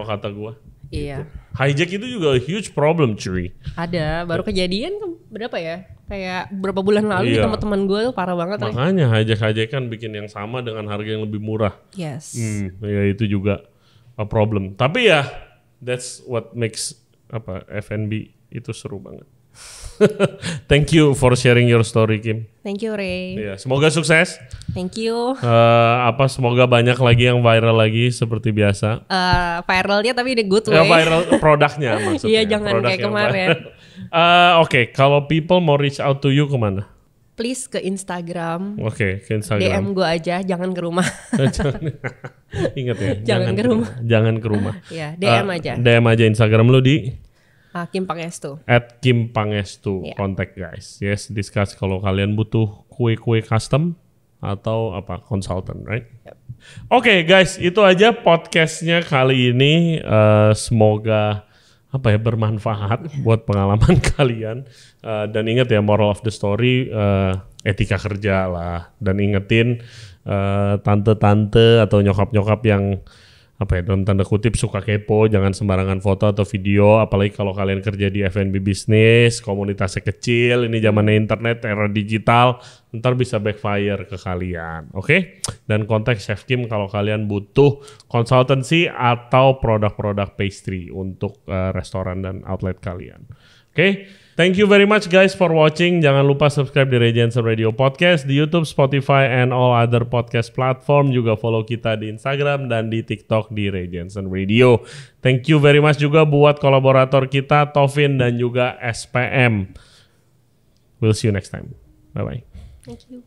kata gua. Iya. Hijack itu juga a huge problem, cuy. Ada, baru kejadian berapa ya? Kayak beberapa bulan lalu Iya. di teman-teman gue tuh parah banget. Makanya hijack kan bikin yang sama dengan harga yang lebih murah. Yes. Ya itu juga a problem. Tapi ya that's what makes F&B itu seru banget. Thank you for sharing your story, Kim. Thank you Ray. Ya, semoga sukses. Thank you. Semoga banyak lagi yang viral lagi seperti biasa. Viralnya tapi the good Ya, way. viral produknya maksudnya. Iya, jangan Produk kayak yang kemarin. Oke, kalau people mau reach out to you kemana? Please ke Instagram. Oke, ke Instagram. DM gue aja, jangan ke rumah. Ingat ya. Jangan ke rumah. Jangan ke rumah. Ya, DM aja. DM aja Instagram lu di Kim Pangestu. @kimpangestu. Yeah. Contact guys. Yes, discuss kalau kalian butuh kue-kue custom atau consultant, right? Yep. Oke guys, itu aja podcastnya kali ini. Semoga bermanfaat buat pengalaman kalian. Dan ingat ya, moral of the story, etika kerja lah. Dan ingetin tante-tante atau nyokap-nyokap yang dalam tanda kutip suka kepo, jangan sembarangan foto atau video, apalagi kalau kalian kerja di F&B bisnis, komunitasnya kecil, ini zamannya internet, era digital, ntar bisa backfire ke kalian, oke? Dan kontak Chef Kim kalau kalian butuh consultancy atau produk-produk pastry untuk restoran dan outlet kalian, oke? Thank you very much guys for watching. Jangan lupa subscribe di Ray Jensen Radio Podcast di YouTube, Spotify, and all other podcast platform. Juga follow kita di Instagram dan di TikTok di Ray Jensen Radio. Thank you very much juga buat kolaborator kita, Tovin dan juga SPM. We'll see you next time. Bye-bye. Thank you.